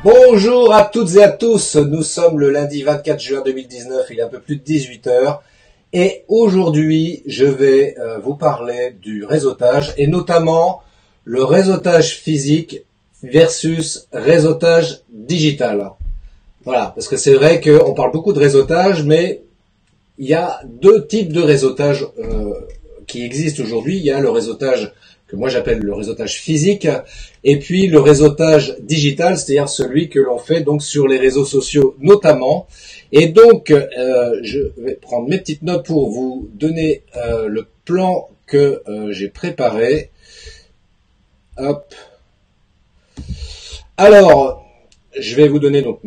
Bonjour à toutes et à tous, nous sommes le lundi 24 juin 2019, il est un peu plus de 18 heures et aujourd'hui je vais vous parler du réseautage et notamment le réseautage physique versus réseautage digital. Voilà, parce que c'est vrai qu'on parle beaucoup de réseautage, mais il y a deux types de réseautage qui existent aujourd'hui. Il y a le réseautage que moi j'appelle le réseautage physique, et puis le réseautage digital, c'est-à-dire celui que l'on fait donc sur les réseaux sociaux notamment. Et donc, je vais prendre mes petites notes pour vous donner le plan que j'ai préparé. Hop. Alors, je vais vous donner donc,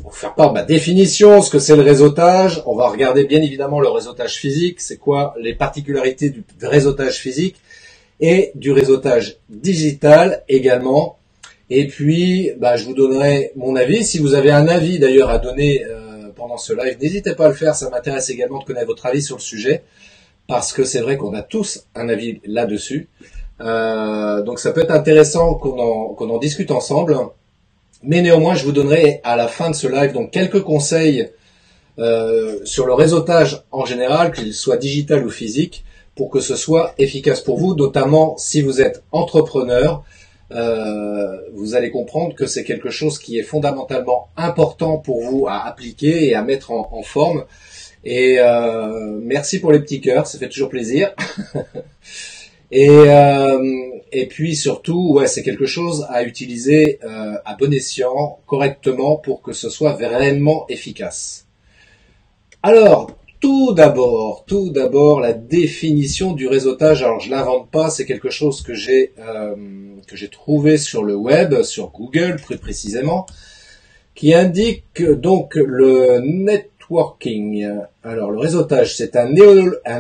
pour faire part de ma définition, ce que c'est le réseautage. On va regarder bien évidemment le réseautage physique, c'est quoi les particularités du réseautage physique et du réseautage digital également. Et puis, je vous donnerai mon avis. Si vous avez un avis d'ailleurs à donner pendant ce live, n'hésitez pas à le faire. Ça m'intéresse également de connaître votre avis sur le sujet, parce que c'est vrai qu'on a tous un avis là-dessus. Donc ça peut être intéressant qu'on en discute ensemble. Mais néanmoins, je vous donnerai à la fin de ce live donc quelques conseils sur le réseautage en général, qu'il soit digital ou physique, pour que ce soit efficace pour vous, notamment si vous êtes entrepreneur. Vous allez comprendre que c'est quelque chose qui est fondamentalement important pour vous à appliquer et à mettre en forme. Et merci pour les petits cœurs, ça fait toujours plaisir. Et puis surtout, ouais, c'est quelque chose à utiliser à bon escient, correctement, pour que ce soit vraiment efficace. Alors, tout d'abord, la définition du réseautage. Alors, je l'invente pas, c'est quelque chose que j'ai trouvé sur le web, sur Google plus précisément, qui indique donc le networking. Alors, le réseautage, c'est un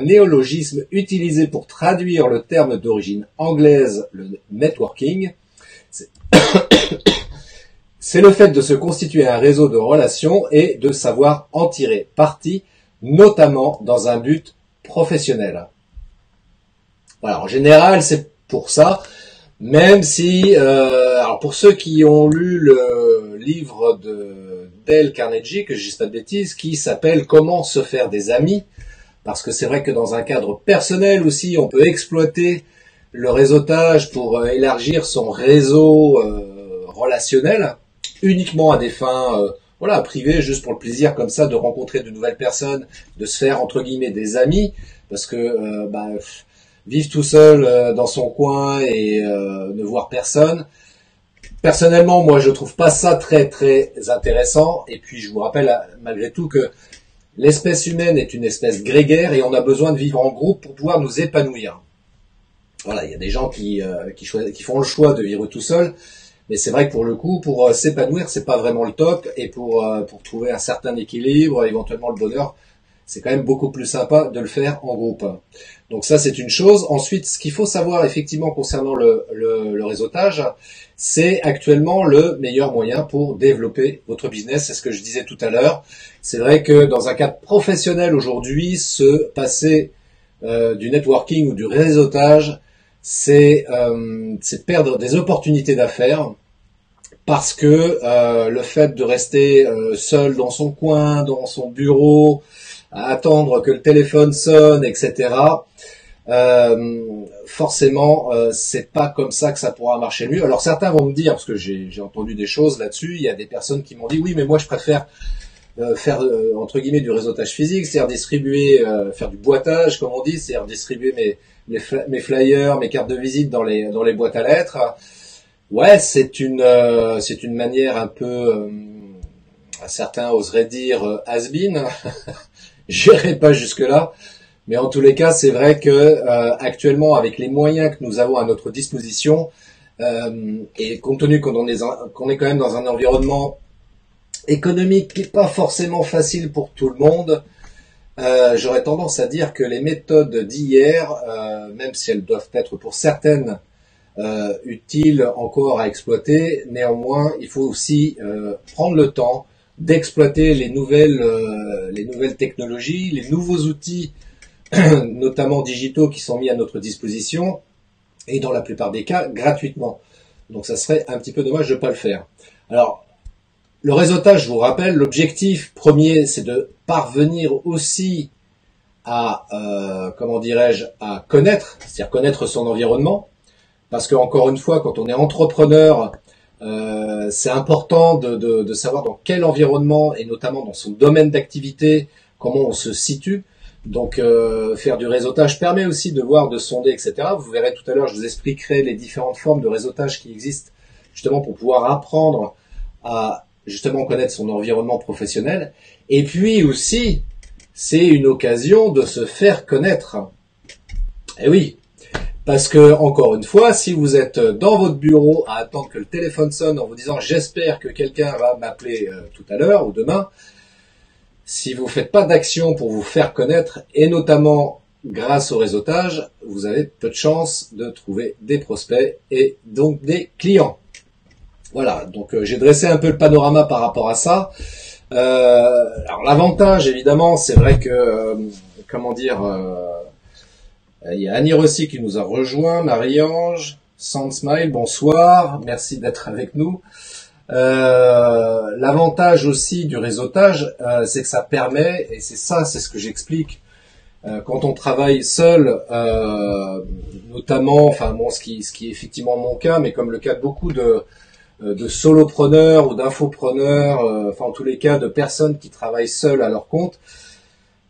néologisme utilisé pour traduire le terme d'origine anglaise, le networking. C'est le fait de se constituer un réseau de relations et de savoir en tirer parti, notamment dans un but professionnel. Voilà, en général, c'est pour ça, même si, alors pour ceux qui ont lu le livre de Dale Carnegie, que je dise pas de bêtises, qui s'appelle Comment se faire des amis, parce que c'est vrai que dans un cadre personnel aussi, on peut exploiter le réseautage pour élargir son réseau relationnel, uniquement à des fins privées, juste pour le plaisir comme ça de rencontrer de nouvelles personnes, de se faire entre guillemets des amis, parce que vivre tout seul dans son coin et ne voir personne, personnellement moi je trouve pas ça très très intéressant. Et puis je vous rappelle malgré tout que l'espèce humaine est une espèce grégaire et on a besoin de vivre en groupe pour pouvoir nous épanouir. Voilà, il y a des gens qui font le choix de vivre tout seul. Mais c'est vrai que pour le coup, pour s'épanouir, c'est pas vraiment le top, et pour trouver un certain équilibre, éventuellement le bonheur, c'est quand même beaucoup plus sympa de le faire en groupe. Donc ça, c'est une chose. Ensuite, ce qu'il faut savoir effectivement concernant le réseautage, c'est actuellement le meilleur moyen pour développer votre business. C'est ce que je disais tout à l'heure. C'est vrai que dans un cadre professionnel aujourd'hui, se passer du networking ou du réseautage, c'est perdre des opportunités d'affaires, parce que le fait de rester seul dans son coin, dans son bureau, à attendre que le téléphone sonne, etc., forcément, c'est pas comme ça que ça pourra marcher mieux. Alors certains vont me dire, parce que j'ai entendu des choses là-dessus, il y a des personnes qui m'ont dit, oui, mais moi je préfère faire entre guillemets du réseautage physique, c'est-à-dire distribuer, faire du boitage, comme on dit, c'est-à-dire distribuer mes flyers, mes cartes de visite dans les boîtes à lettres. Ouais, c'est une manière un peu, certains oseraient dire has-been. J'irai pas jusque là, mais en tous les cas, c'est vrai que actuellement, avec les moyens que nous avons à notre disposition, et compte tenu qu'on est quand même dans un environnement économique qui n'est pas forcément facile pour tout le monde, j'aurais tendance à dire que les méthodes d'hier, même si elles doivent être pour certaines utiles encore à exploiter, néanmoins il faut aussi prendre le temps d'exploiter les nouvelles technologies, les nouveaux outils notamment digitaux qui sont mis à notre disposition, et dans la plupart des cas gratuitement. Donc ça serait un petit peu dommage de ne pas le faire. Alors, le réseautage, je vous rappelle, l'objectif premier, c'est de parvenir aussi à, comment dirais-je, à connaître, c'est-à-dire connaître son environnement. Parce que encore une fois, quand on est entrepreneur, c'est important de savoir dans quel environnement et notamment dans son domaine d'activité, comment on se situe. Donc faire du réseautage permet aussi de voir, de sonder, etc. Vous verrez tout à l'heure, je vous expliquerai les différentes formes de réseautage qui existent justement pour pouvoir apprendre à justement connaître son environnement professionnel. Et puis aussi, c'est une occasion de se faire connaître. Et oui, parce que, encore une fois, si vous êtes dans votre bureau à attendre que le téléphone sonne en vous disant j'espère que quelqu'un va m'appeler tout à l'heure ou demain, si vous ne faites pas d'action pour vous faire connaître, et notamment grâce au réseautage, vous avez peu de chances de trouver des prospects et donc des clients. Voilà, donc j'ai dressé un peu le panorama par rapport à ça. Alors l'avantage, évidemment, c'est vrai que, comment dire... il y a Annie Rossi qui nous a rejoint, Marie-Ange, Sandsmile, bonsoir, merci d'être avec nous. L'avantage aussi du réseautage, c'est que ça permet, et c'est ça, c'est ce que j'explique, quand on travaille seul, notamment, enfin bon, ce qui est effectivement mon cas, mais comme le cas de beaucoup de solopreneurs ou d'infopreneurs, enfin en tous les cas de personnes qui travaillent seules à leur compte.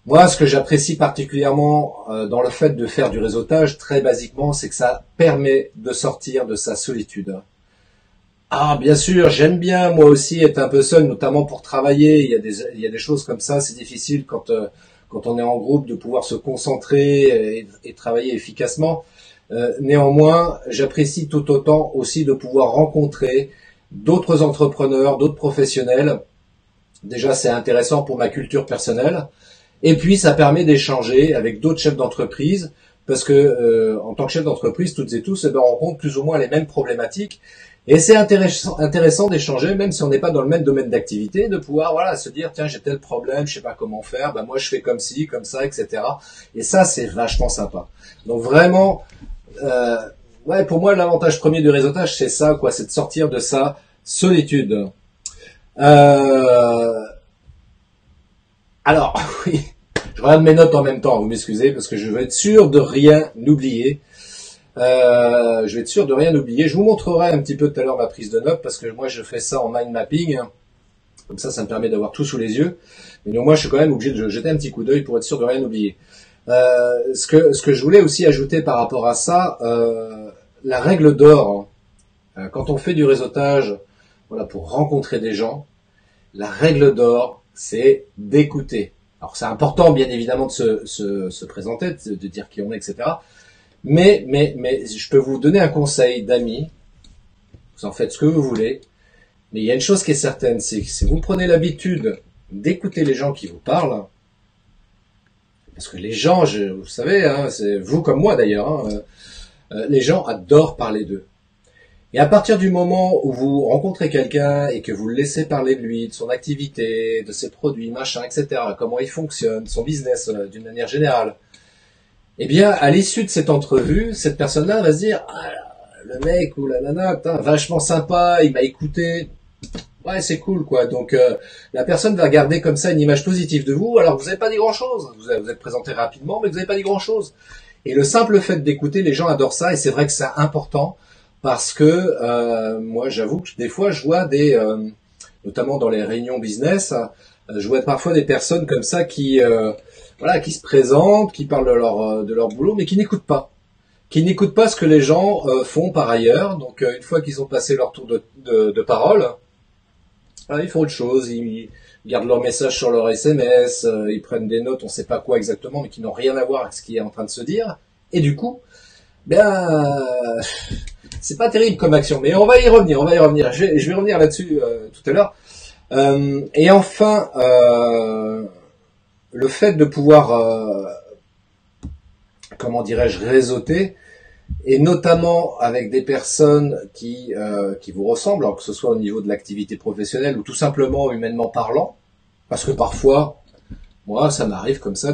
Moi, ce que j'apprécie particulièrement dans le fait de faire du réseautage, très basiquement, c'est que ça permet de sortir de sa solitude. Ah, bien sûr, j'aime bien moi aussi être un peu seul, notamment pour travailler. Il y a des choses comme ça, c'est difficile quand on est en groupe de pouvoir se concentrer et travailler efficacement. Néanmoins, j'apprécie tout autant aussi de pouvoir rencontrer d'autres entrepreneurs, d'autres professionnels. Déjà, c'est intéressant pour ma culture personnelle. Et puis, ça permet d'échanger avec d'autres chefs d'entreprise, parce que en tant que chef d'entreprise, toutes et tous, on rencontre plus ou moins les mêmes problématiques. Et c'est intéressant d'échanger, même si on n'est pas dans le même domaine d'activité, de pouvoir voilà se dire tiens j'ai tel problème, je sais pas comment faire, ben moi je fais comme ci, comme ça, etc. Et ça c'est vachement sympa. Donc vraiment, ouais pour moi l'avantage premier du réseautage c'est ça quoi, c'est de sortir de sa solitude. Alors, oui, je regarde mes notes en même temps, vous m'excusez, parce que je veux être sûr de rien oublier. Je vais être sûr de rien oublier. Je vous montrerai un petit peu tout à l'heure ma prise de notes, parce que moi je fais ça en mind mapping. Comme ça me permet d'avoir tout sous les yeux. Mais moi je suis quand même obligé de jeter un petit coup d'œil pour être sûr de rien oublier. Ce que je voulais aussi ajouter par rapport à ça, la règle d'or, quand on fait du réseautage, voilà, pour rencontrer des gens, la règle d'or, c'est d'écouter. Alors c'est important bien évidemment de se présenter, de dire qui on est, etc. Mais je peux vous donner un conseil d'ami, vous en faites ce que vous voulez, mais il y a une chose qui est certaine, c'est que si vous prenez l'habitude d'écouter les gens qui vous parlent, parce que les gens, vous savez, hein, c'est vous comme moi d'ailleurs, hein, les gens adorent parler d'eux. Et à partir du moment où vous rencontrez quelqu'un et que vous le laissez parler de lui, de son activité, de ses produits, machin, etc., comment il fonctionne, son business d'une manière générale, eh bien, à l'issue de cette entrevue, cette personne-là va se dire ah, le mec ou la nana, putain, vachement sympa, il m'a écouté. Ouais, c'est cool, quoi. Donc, la personne va garder comme ça une image positive de vous, alors que vous n'avez pas dit grand-chose. Vous êtes présenté rapidement, mais vous n'avez pas dit grand-chose. Et le simple fait d'écouter, les gens adorent ça, et c'est vrai que c'est important. Parce que moi, j'avoue que des fois, je vois notamment dans les réunions business, je vois parfois des personnes comme ça qui se présentent, qui parlent de leur boulot, mais qui n'écoutent pas ce que les gens font par ailleurs. Donc, une fois qu'ils ont passé leur tour de parole, ils font autre chose. Ils gardent leur message sur leur SMS, ils prennent des notes, on ne sait pas quoi exactement, mais qui n'ont rien à voir avec ce qui est en train de se dire. Et du coup, c'est pas terrible comme action, mais on va y revenir. Je vais revenir là-dessus tout à l'heure. Et enfin, le fait de pouvoir, comment dirais-je, réseauter, et notamment avec des personnes qui vous ressemblent, alors que ce soit au niveau de l'activité professionnelle ou tout simplement humainement parlant, parce que parfois, moi, ça m'arrive comme ça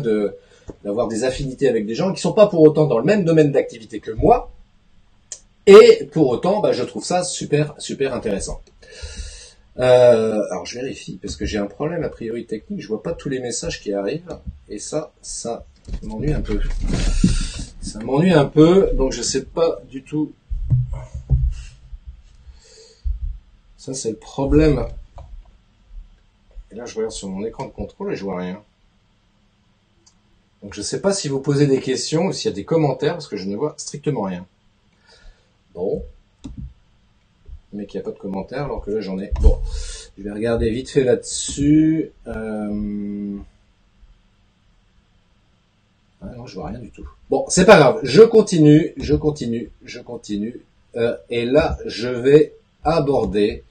d'avoir des affinités avec des gens qui sont pas pour autant dans le même domaine d'activité que moi. Et pour autant, je trouve ça super, super intéressant. Alors je vérifie parce que j'ai un problème a priori technique. Je vois pas tous les messages qui arrivent et ça m'ennuie un peu. Ça m'ennuie un peu, donc je sais pas du tout. Ça c'est le problème. Et là je regarde sur mon écran de contrôle et je vois rien. Donc je sais pas si vous posez des questions ou s'il y a des commentaires parce que je ne vois strictement rien. Bon. Mais qu'il n'y a pas de commentaires alors que là j'en ai. Bon. Je vais regarder vite fait là-dessus. Ah non, je vois rien du tout. Bon, c'est pas grave. Je continue. Et là, je vais aborder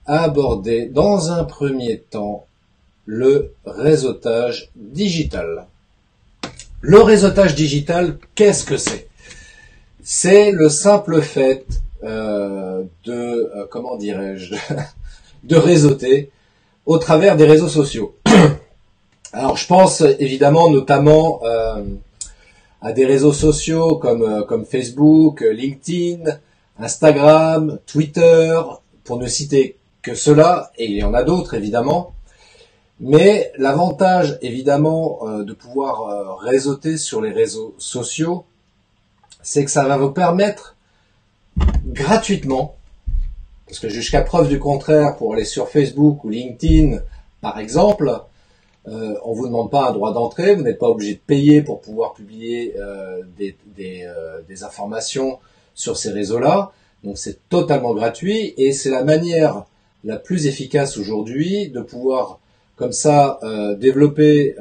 dans un premier temps le réseautage digital. Le réseautage digital, qu'est-ce que c'est? C'est le simple fait comment dirais-je, de réseauter au travers des réseaux sociaux. Alors, je pense évidemment notamment à des réseaux sociaux comme Facebook, LinkedIn, Instagram, Twitter, pour ne citer que cela, et il y en a d'autres évidemment. Mais l'avantage évidemment de pouvoir réseauter sur les réseaux sociaux, c'est que ça va vous permettre gratuitement, parce que jusqu'à preuve du contraire, pour aller sur Facebook ou LinkedIn, par exemple, on vous demande pas un droit d'entrée, vous n'êtes pas obligé de payer pour pouvoir publier des informations sur ces réseaux-là. Donc c'est totalement gratuit et c'est la manière la plus efficace aujourd'hui de pouvoir comme ça développer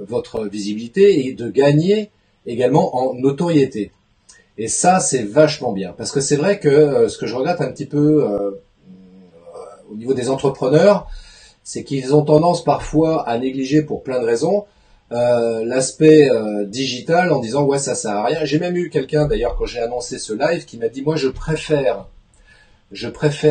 votre visibilité et de gagner également en notoriété. Et ça, c'est vachement bien. Parce que c'est vrai que ce que je regrette un petit peu au niveau des entrepreneurs, c'est qu'ils ont tendance parfois à négliger pour plein de raisons l'aspect digital en disant ouais ça sert à rien. J'ai même eu quelqu'un d'ailleurs quand j'ai annoncé ce live qui m'a dit moi je préfère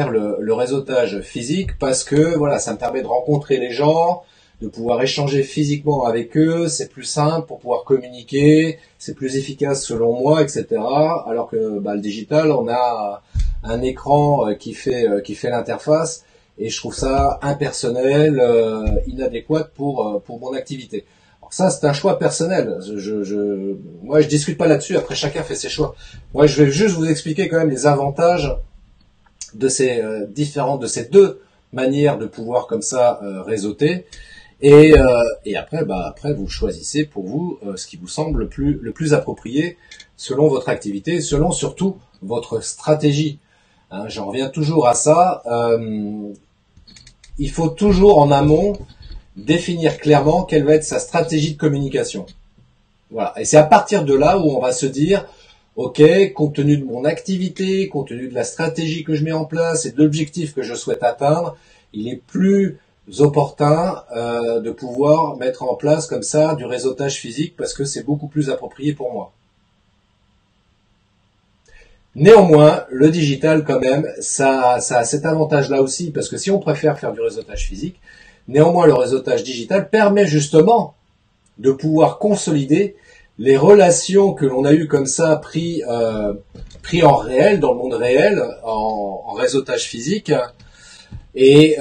le réseautage physique parce que voilà ça me permet de rencontrer les gens, de pouvoir échanger physiquement avec eux, c'est plus simple pour pouvoir communiquer, c'est plus efficace selon moi, etc. Alors que le digital, on a un écran qui fait l'interface et je trouve ça impersonnel, inadéquat pour mon activité. Alors ça, c'est un choix personnel. Moi, je discute pas là-dessus. Après, chacun fait ses choix. Moi, je vais juste vous expliquer quand même les avantages de ces de ces deux manières de pouvoir comme ça réseauter. Et après, après vous choisissez pour vous ce qui vous semble le plus approprié selon votre activité, selon surtout votre stratégie. Hein, j'en reviens toujours à ça. Il faut toujours en amont définir clairement quelle va être sa stratégie de communication. Voilà. Et c'est à partir de là où on va se dire, ok, compte tenu de mon activité, compte tenu de la stratégie que je mets en place et de l'objectif que je souhaite atteindre, il est plus opportun de pouvoir mettre en place comme ça du réseautage physique parce que c'est beaucoup plus approprié pour moi. Néanmoins, le digital quand même, ça a cet avantage-là aussi parce que si on préfère faire du réseautage physique, néanmoins le réseautage digital permet justement de pouvoir consolider les relations que l'on a eues comme ça pris en réel, dans le monde réel, en réseautage physique. Et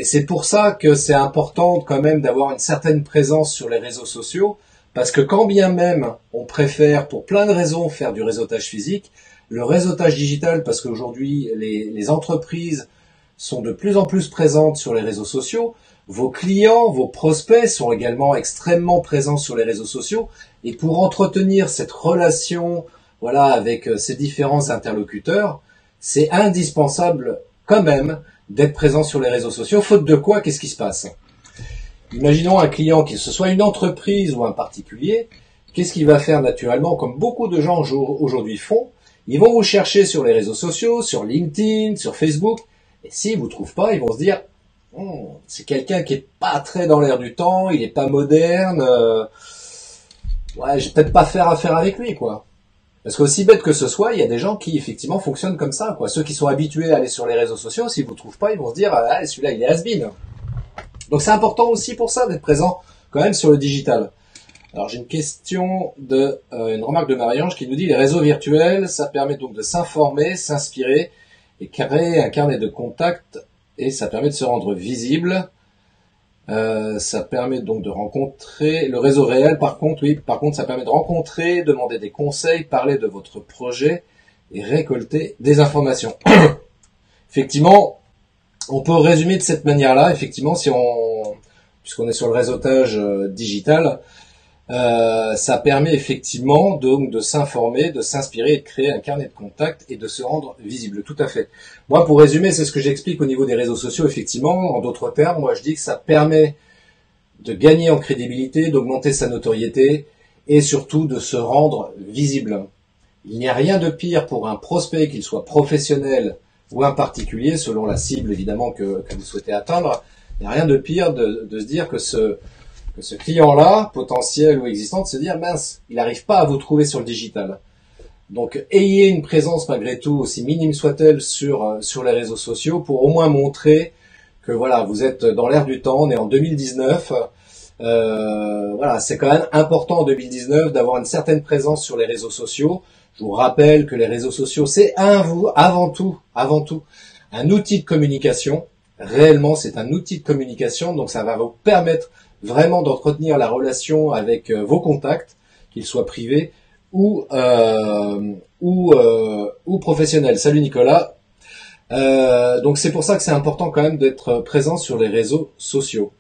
c'est pour ça que c'est important quand même d'avoir une certaine présence sur les réseaux sociaux, parce que quand bien même on préfère pour plein de raisons faire du réseautage physique, le réseautage digital, parce qu'aujourd'hui les entreprises sont de plus en plus présentes sur les réseaux sociaux, vos clients, vos prospects sont également extrêmement présents sur les réseaux sociaux, et pour entretenir cette relation, voilà, avec ces différents interlocuteurs, c'est indispensable quand même d'être présent sur les réseaux sociaux, faute de quoi, qu'est-ce qui se passe? Imaginons un client, que ce soit une entreprise ou un particulier, qu'est-ce qu'il va faire naturellement, comme beaucoup de gens aujourd'hui font? Ils vont vous chercher sur les réseaux sociaux, sur LinkedIn, sur Facebook, et s'ils vous trouvent pas, ils vont se dire c'est quelqu'un qui est pas très dans l'air du temps, il est pas moderne, ouais, je vais peut-être pas faire affaire avec lui, quoi. Parce qu'aussi bête que ce soit, il y a des gens qui effectivement fonctionnent comme ça, quoi. Ceux qui sont habitués à aller sur les réseaux sociaux, s'ils vous trouvent pas, ils vont se dire ah celui-là il est has-been. Donc c'est important aussi pour ça d'être présent quand même sur le digital. Alors j'ai une question une remarque de Marie-Ange qui nous dit les réseaux virtuels, ça permet donc de s'informer, s'inspirer et créer un carnet de contacts et ça permet de se rendre visible. Ça permet donc de rencontrer le réseau réel. Par contre, oui, par contre, ça permet de rencontrer, demander des conseils, parler de votre projet et récolter des informations. Effectivement, on peut résumer de cette manière-là. Effectivement, puisqu'on est sur le réseautage digital, ça permet effectivement donc de s'informer, de s'inspirer et de créer un carnet de contacts et de se rendre visible. Tout à fait. Moi, pour résumer, c'est ce que j'explique au niveau des réseaux sociaux. Effectivement, en d'autres termes, moi je dis que ça permet de gagner en crédibilité, d'augmenter sa notoriété et surtout de se rendre visible. Il n'y a rien de pire pour un prospect, qu'il soit professionnel ou un particulier, selon la cible évidemment que vous souhaitez atteindre. Il n'y a rien de pire de se dire que ce client-là, potentiel ou existant, de se dire, mince, il n'arrive pas à vous trouver sur le digital. Donc, ayez une présence malgré tout, aussi minime soit-elle, sur les réseaux sociaux, pour au moins montrer que voilà, vous êtes dans l'air du temps, on est en 2019. Voilà, c'est quand même important en 2019 d'avoir une certaine présence sur les réseaux sociaux. Je vous rappelle que les réseaux sociaux, c'est avant tout, un outil de communication. Réellement, c'est un outil de communication, donc ça va vous permettre vraiment d'entretenir la relation avec vos contacts, qu'ils soient privés ou professionnels. Salut Nicolas. Donc c'est pour ça que c'est important quand même d'être présent sur les réseaux sociaux.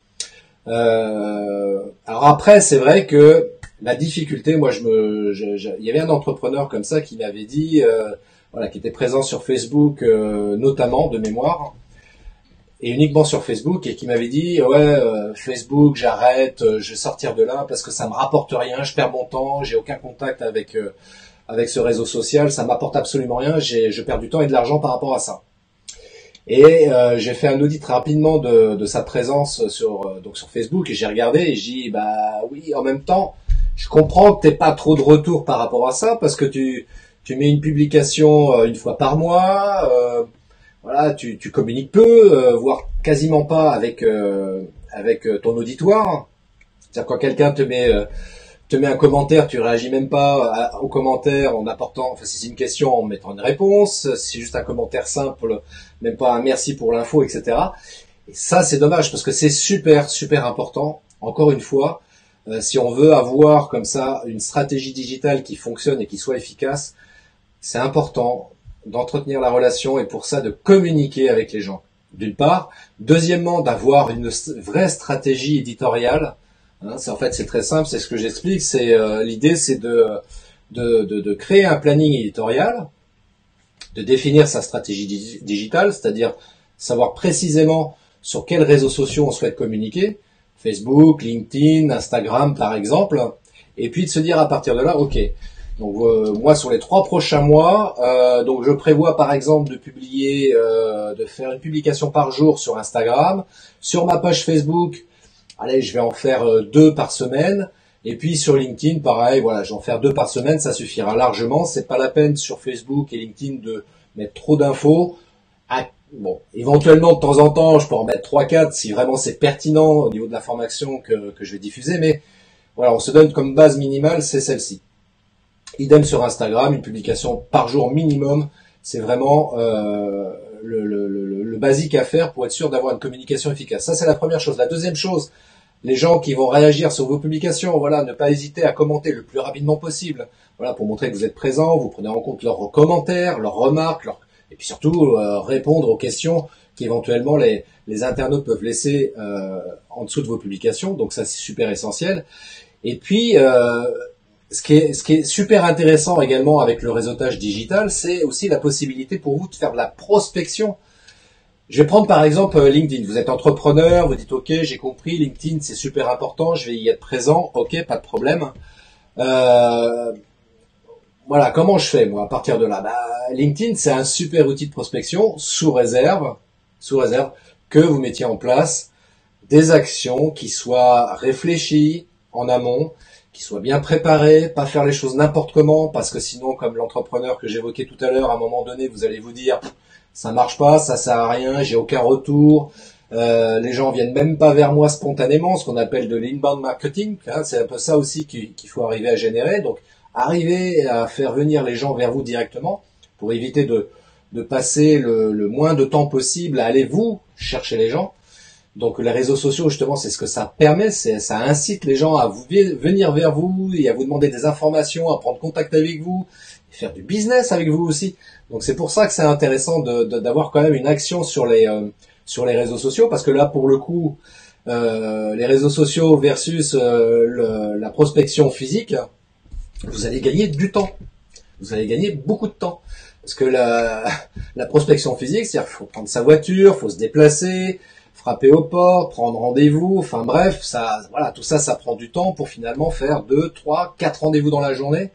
Alors après, c'est vrai que la difficulté, moi il y avait un entrepreneur comme ça qui m'avait dit, voilà, qui était présent sur Facebook notamment de mémoire. Et uniquement sur Facebook, et qui m'avait dit ouais, Facebook, j'arrête, je vais sortir de là parce que ça me rapporte rien, je perds mon temps, j'ai aucun contact avec ce réseau social, ça m'apporte absolument rien, je perds du temps et de l'argent par rapport à ça. Et j'ai fait un audit rapidement de sa présence sur Facebook, et j'ai regardé et j'ai dit bah oui, en même temps, je comprends que t'aies pas trop de retour par rapport à ça parce que tu mets une publication une fois par mois. Voilà, tu communiques peu, voire quasiment pas avec ton auditoire. C'est-à-dire quand quelqu'un te met un commentaire, tu réagis même pas au commentaire en apportant, enfin si c'est une question, en mettant une réponse. Si c'est juste un commentaire simple, même pas un merci pour l'info, etc. Et ça, c'est dommage parce que c'est super important. Encore une fois, si on veut avoir comme ça une stratégie digitale qui fonctionne et qui soit efficace, c'est important d'entretenir la relation et pour ça de communiquer avec les gens, d'une part. Deuxièmement, d'avoir une vraie stratégie éditoriale. Hein, c'est très simple, c'est ce que j'explique. L'idée, c'est de créer un planning éditorial, de définir sa stratégie digitale, c'est-à-dire savoir précisément sur quels réseaux sociaux on souhaite communiquer, Facebook, LinkedIn, Instagram par exemple, et puis de se dire à partir de là, ok. Donc moi sur les 3 prochains mois, donc je prévois par exemple de faire une publication par jour sur Instagram, sur ma page Facebook, allez je vais en faire 2 par semaine, et puis sur LinkedIn pareil, voilà je vais en faire 2 par semaine, ça suffira largement. C'est pas la peine sur Facebook et LinkedIn de mettre trop d'infos. Bon, éventuellement de temps en temps je peux en mettre 3-4 si vraiment c'est pertinent au niveau de l'information que je vais diffuser, mais voilà, on se donne comme base minimale, c'est celle-ci. Idem sur Instagram, une publication par jour minimum, c'est vraiment le basique à faire pour être sûr d'avoir une communication efficace. Ça, c'est la première chose. La deuxième chose, les gens qui vont réagir sur vos publications, voilà, ne pas hésiter à commenter le plus rapidement possible, voilà, pour montrer que vous êtes présent, vous prenez en compte leurs commentaires, leurs remarques, et puis surtout répondre aux questions qu'éventuellement les internautes peuvent laisser en dessous de vos publications. Donc ça, c'est super essentiel. Et puis ce qui est super intéressant également avec le réseautage digital, c'est aussi la possibilité pour vous de faire de la prospection. Je vais prendre par exemple LinkedIn. Vous êtes entrepreneur, vous dites ok, j'ai compris, LinkedIn c'est super important, je vais y être présent, ok, pas de problème. Voilà, comment je fais moi à partir de là? LinkedIn c'est un super outil de prospection sous réserve que vous mettiez en place des actions qui soient réfléchies en amont, qui soient bien préparées, pas faire les choses n'importe comment, parce que sinon, comme l'entrepreneur que j'évoquais tout à l'heure, à un moment donné, vous allez vous dire ça marche pas, ça sert à rien, j'ai aucun retour, les gens viennent même pas vers moi spontanément, ce qu'on appelle de l'inbound marketing, hein, c'est un peu ça aussi qu'il faut arriver à générer. Donc arriver à faire venir les gens vers vous directement pour éviter de de passer le moins de temps possible à aller vous chercher les gens. Donc les réseaux sociaux, justement, c'est ce que ça permet, ça incite les gens à venir vers vous et à vous demander des informations, à prendre contact avec vous, et faire du business avec vous aussi. Donc c'est pour ça que c'est intéressant d'avoir quand même une action sur les réseaux sociaux, parce que là, pour le coup, les réseaux sociaux versus la prospection physique, vous allez gagner du temps. Vous allez gagner beaucoup de temps. Parce que la prospection physique, c'est-à-dire qu'il faut prendre sa voiture, faut se déplacer, frapper aux portes, prendre rendez-vous, enfin bref, voilà, tout ça, ça prend du temps pour finalement faire 2, 3, 4 rendez-vous dans la journée.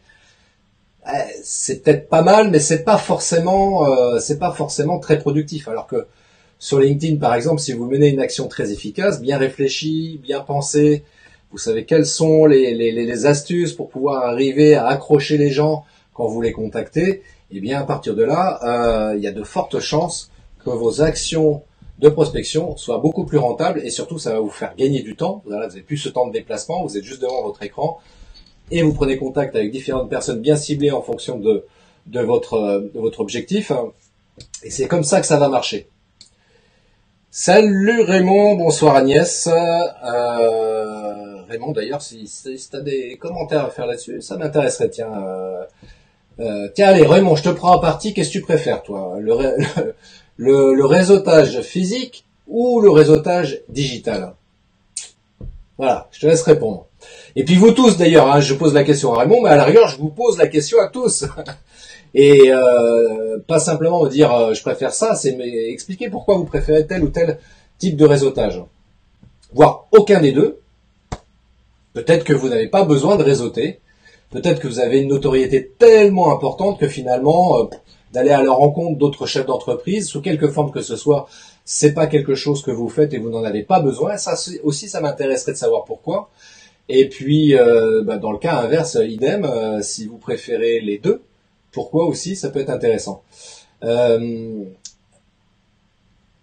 C'est peut-être pas mal, mais c'est pas forcément très productif. Alors que sur LinkedIn, par exemple, si vous menez une action très efficace, bien réfléchie, bien pensée, vous savez quelles sont les astuces pour pouvoir arriver à accrocher les gens quand vous les contactez, et bien à partir de là, il y a de fortes chances que vos actions de prospection soient beaucoup plus rentables, et surtout ça va vous faire gagner du temps. Voilà, vous n'avez plus ce temps de déplacement, vous êtes juste devant votre écran et vous prenez contact avec différentes personnes bien ciblées en fonction de votre objectif, et c'est comme ça que ça va marcher. Salut Raymond, bonsoir Agnès. Raymond, d'ailleurs, si tu as des commentaires à faire là-dessus, ça m'intéresserait. Tiens, allez Raymond, je te prends en partie. Qu'est-ce que tu préfères, toi, le réseautage physique ou le réseautage digital? Voilà, je te laisse répondre. Et puis vous tous d'ailleurs, hein, je pose la question à Raymond, mais à la rigueur, je vous pose la question à tous. Et pas simplement me dire je préfère ça, c'est expliquer pourquoi vous préférez tel ou tel type de réseautage. Voire aucun des deux. Peut-être que vous n'avez pas besoin de réseauter. Peut-être que vous avez une notoriété tellement importante que finalement, d'aller à la rencontre d'autres chefs d'entreprise, sous quelque forme que ce soit, c'est pas quelque chose que vous faites et vous n'en avez pas besoin. Ça aussi, ça m'intéresserait de savoir pourquoi. Et puis, dans le cas inverse, idem, si vous préférez les deux, pourquoi aussi, ça peut être intéressant.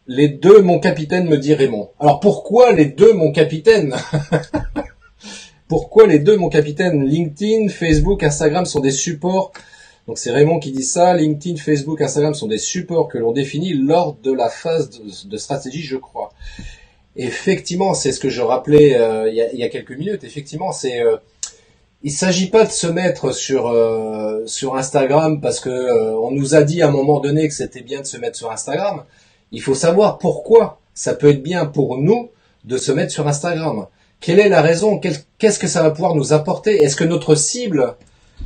Les deux, mon capitaine, me dit Raymond. Alors pourquoi les deux, mon capitaine? Pourquoi les deux, mon capitaine? LinkedIn, Facebook, Instagram sont des supports. Donc c'est Raymond qui dit ça. LinkedIn, Facebook, Instagram sont des supports que l'on définit lors de la phase de stratégie, je crois. Effectivement, c'est ce que je rappelais il y a quelques minutes. Effectivement, il s'agit pas de se mettre sur Instagram parce que on nous a dit à un moment donné que c'était bien de se mettre sur Instagram. Il faut savoir pourquoi ça peut être bien pour nous de se mettre sur Instagram. Quelle est la raison? Qu'est-ce que ça va pouvoir nous apporter? Est-ce que notre cible,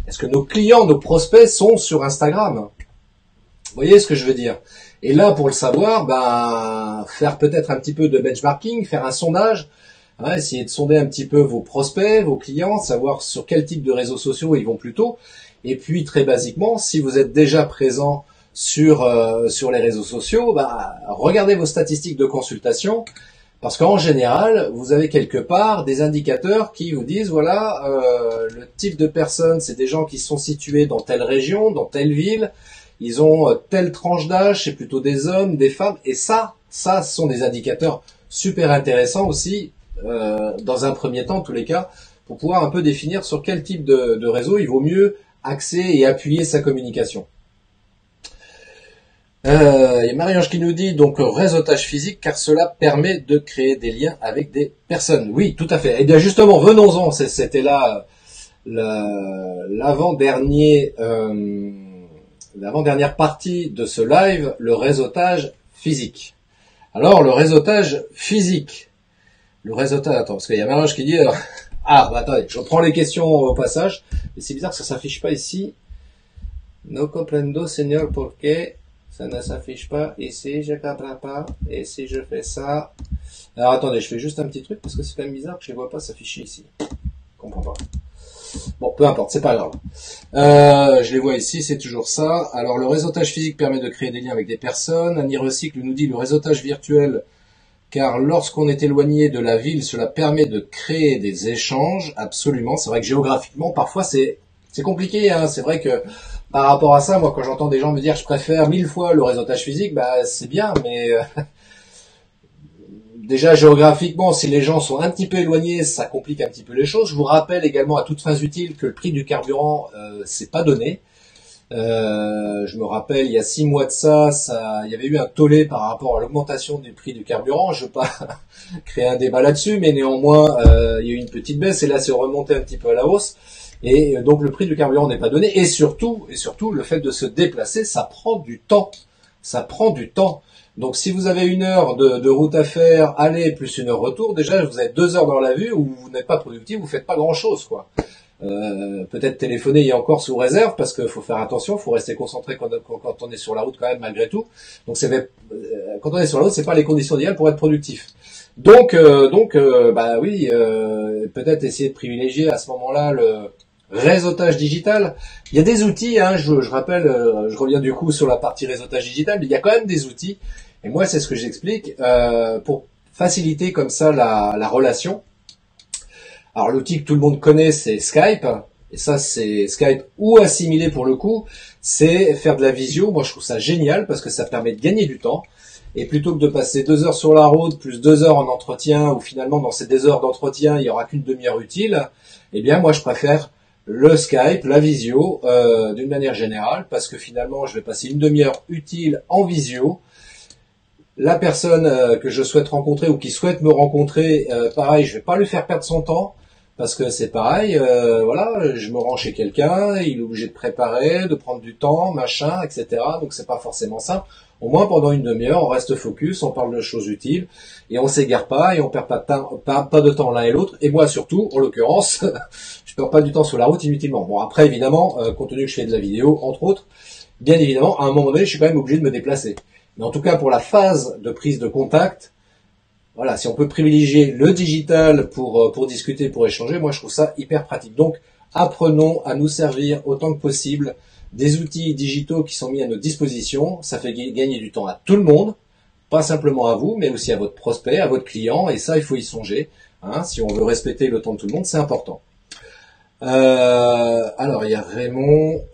est-ce que nos clients, nos prospects sont sur Instagram? Vous voyez ce que je veux dire? Et là, pour le savoir, faire peut-être un petit peu de benchmarking, faire un sondage, hein, essayer de sonder un petit peu vos prospects, vos clients, savoir sur quel type de réseaux sociaux ils vont plutôt. Et puis, très basiquement, si vous êtes déjà présent sur les réseaux sociaux, regardez vos statistiques de consultation, parce qu'en général, vous avez quelque part des indicateurs qui vous disent, voilà, le type de personnes, c'est des gens qui sont situés dans telle région, dans telle ville, ils ont telle tranche d'âge, c'est plutôt des hommes, des femmes, et ça, ce sont des indicateurs super intéressants aussi, dans un premier temps, en tous les cas, pour pouvoir un peu définir sur quel type de réseau il vaut mieux axer et appuyer sa communication. Il y a Marie-Ange qui nous dit donc réseautage physique car cela permet de créer des liens avec des personnes. Oui, tout à fait. Et bien justement, venons-en. C'était là l'avant-dernière partie de ce live, le réseautage physique. Alors le réseautage physique, attends, parce qu'il y a Marie-Ange qui dit attendez, je reprends les questions au passage. Mais c'est bizarre que ça s'affiche pas ici. No comprendo, señor, porque ça ne s'affiche pas ici, je comprends pas. Et si je fais ça... Alors attendez, je fais juste un petit truc parce que c'est quand même bizarre que je ne les vois pas s'afficher ici. Je comprends pas. Bon, peu importe, c'est pas grave. Je les vois ici, c'est toujours ça. Alors le réseautage physique permet de créer des liens avec des personnes. Annie Recycle nous dit le réseautage virtuel, car lorsqu'on est éloigné de la ville, cela permet de créer des échanges. Absolument, c'est vrai que géographiquement, parfois c'est compliqué. Hein. C'est vrai que par rapport à ça, moi, quand j'entends des gens me dire je préfère 1000 fois le réseautage physique, c'est bien, mais déjà géographiquement, si les gens sont un petit peu éloignés, ça complique un petit peu les choses. Je vous rappelle également à toutes fins utiles que le prix du carburant, c'est pas donné. Je me rappelle, il y a 6 mois de ça, il y avait eu un tollé par rapport à l'augmentation du prix du carburant. Je veux pas créer un débat là-dessus, mais néanmoins, il y a eu une petite baisse et là, c'est remonté un petit peu à la hausse. Et donc, le prix du carburant n'est pas donné. Et surtout, le fait de se déplacer, ça prend du temps. Ça prend du temps. Donc, si vous avez 1 heure de route à faire, aller plus 1 heure retour, déjà, vous avez 2 heures dans la vue où vous n'êtes pas productif, vous faites pas grand-chose, quoi. Peut-être téléphoner et encore sous réserve parce qu'il faut faire attention, il faut rester concentré quand on est sur la route quand même malgré tout. Donc quand on est sur la route, c'est pas les conditions idéales pour être productif. Donc bah oui, peut-être essayer de privilégier à ce moment-là le réseautage digital. Il y a des outils, hein, je rappelle, je reviens du coup sur la partie réseautage digital, mais il y a quand même des outils. Et moi, c'est ce que j'explique pour faciliter comme ça la relation. Alors l'outil que tout le monde connaît, c'est Skype. Et ça, c'est Skype ou assimilé pour le coup. C'est faire de la visio. Moi, je trouve ça génial parce que ça permet de gagner du temps. Et plutôt que de passer 2 heures sur la route, plus 2 heures en entretien, où finalement, dans ces 2 heures d'entretien, il n'y aura qu'une demi-heure utile, eh bien, moi, je préfère le Skype, la visio, d'une manière générale, parce que finalement, je vais passer une demi-heure utile en visio. La personne que je souhaite rencontrer ou qui souhaite me rencontrer, pareil, je vais pas lui faire perdre son temps. Parce que c'est pareil, voilà, je me rends chez quelqu'un, il est obligé de préparer, de prendre du temps, machin, etc. Donc c'est pas forcément simple. Au moins pendant une demi-heure, on reste focus, on parle de choses utiles et on s'égare pas et on perd pas de temps l'un et l'autre. Et moi surtout, en l'occurrence, je perds pas du temps sur la route inutilement. Bon après évidemment, compte tenu que je fais de la vidéo, entre autres, bien évidemment, à un moment donné, je suis quand même obligé de me déplacer. Mais en tout cas pour la phase de prise de contact. Voilà, si on peut privilégier le digital pour discuter, pour échanger, moi je trouve ça hyper pratique. Donc, apprenons à nous servir autant que possible des outils digitaux qui sont mis à notre disposition. Ça fait gagner du temps à tout le monde, pas simplement à vous, mais aussi à votre prospect, à votre client. Et ça, il faut y songer. Hein, si on veut respecter le temps de tout le monde, c'est important. Alors, il y a Raymond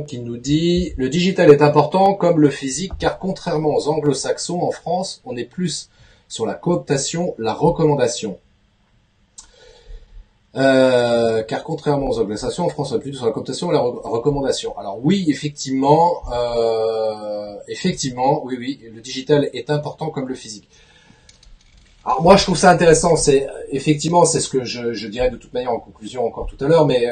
qui nous dit « Le digital est important comme le physique, car contrairement aux anglo-saxons, en France, on est plus sur la cooptation, la recommandation. » Car contrairement aux anglo-saxons, en France, on est plutôt sur la cooptation et la recommandation. Alors oui, effectivement, oui, le digital est important comme le physique. Alors moi, je trouve ça intéressant. C'est effectivement, c'est ce que je dirais de toute manière en conclusion encore tout à l'heure. Mais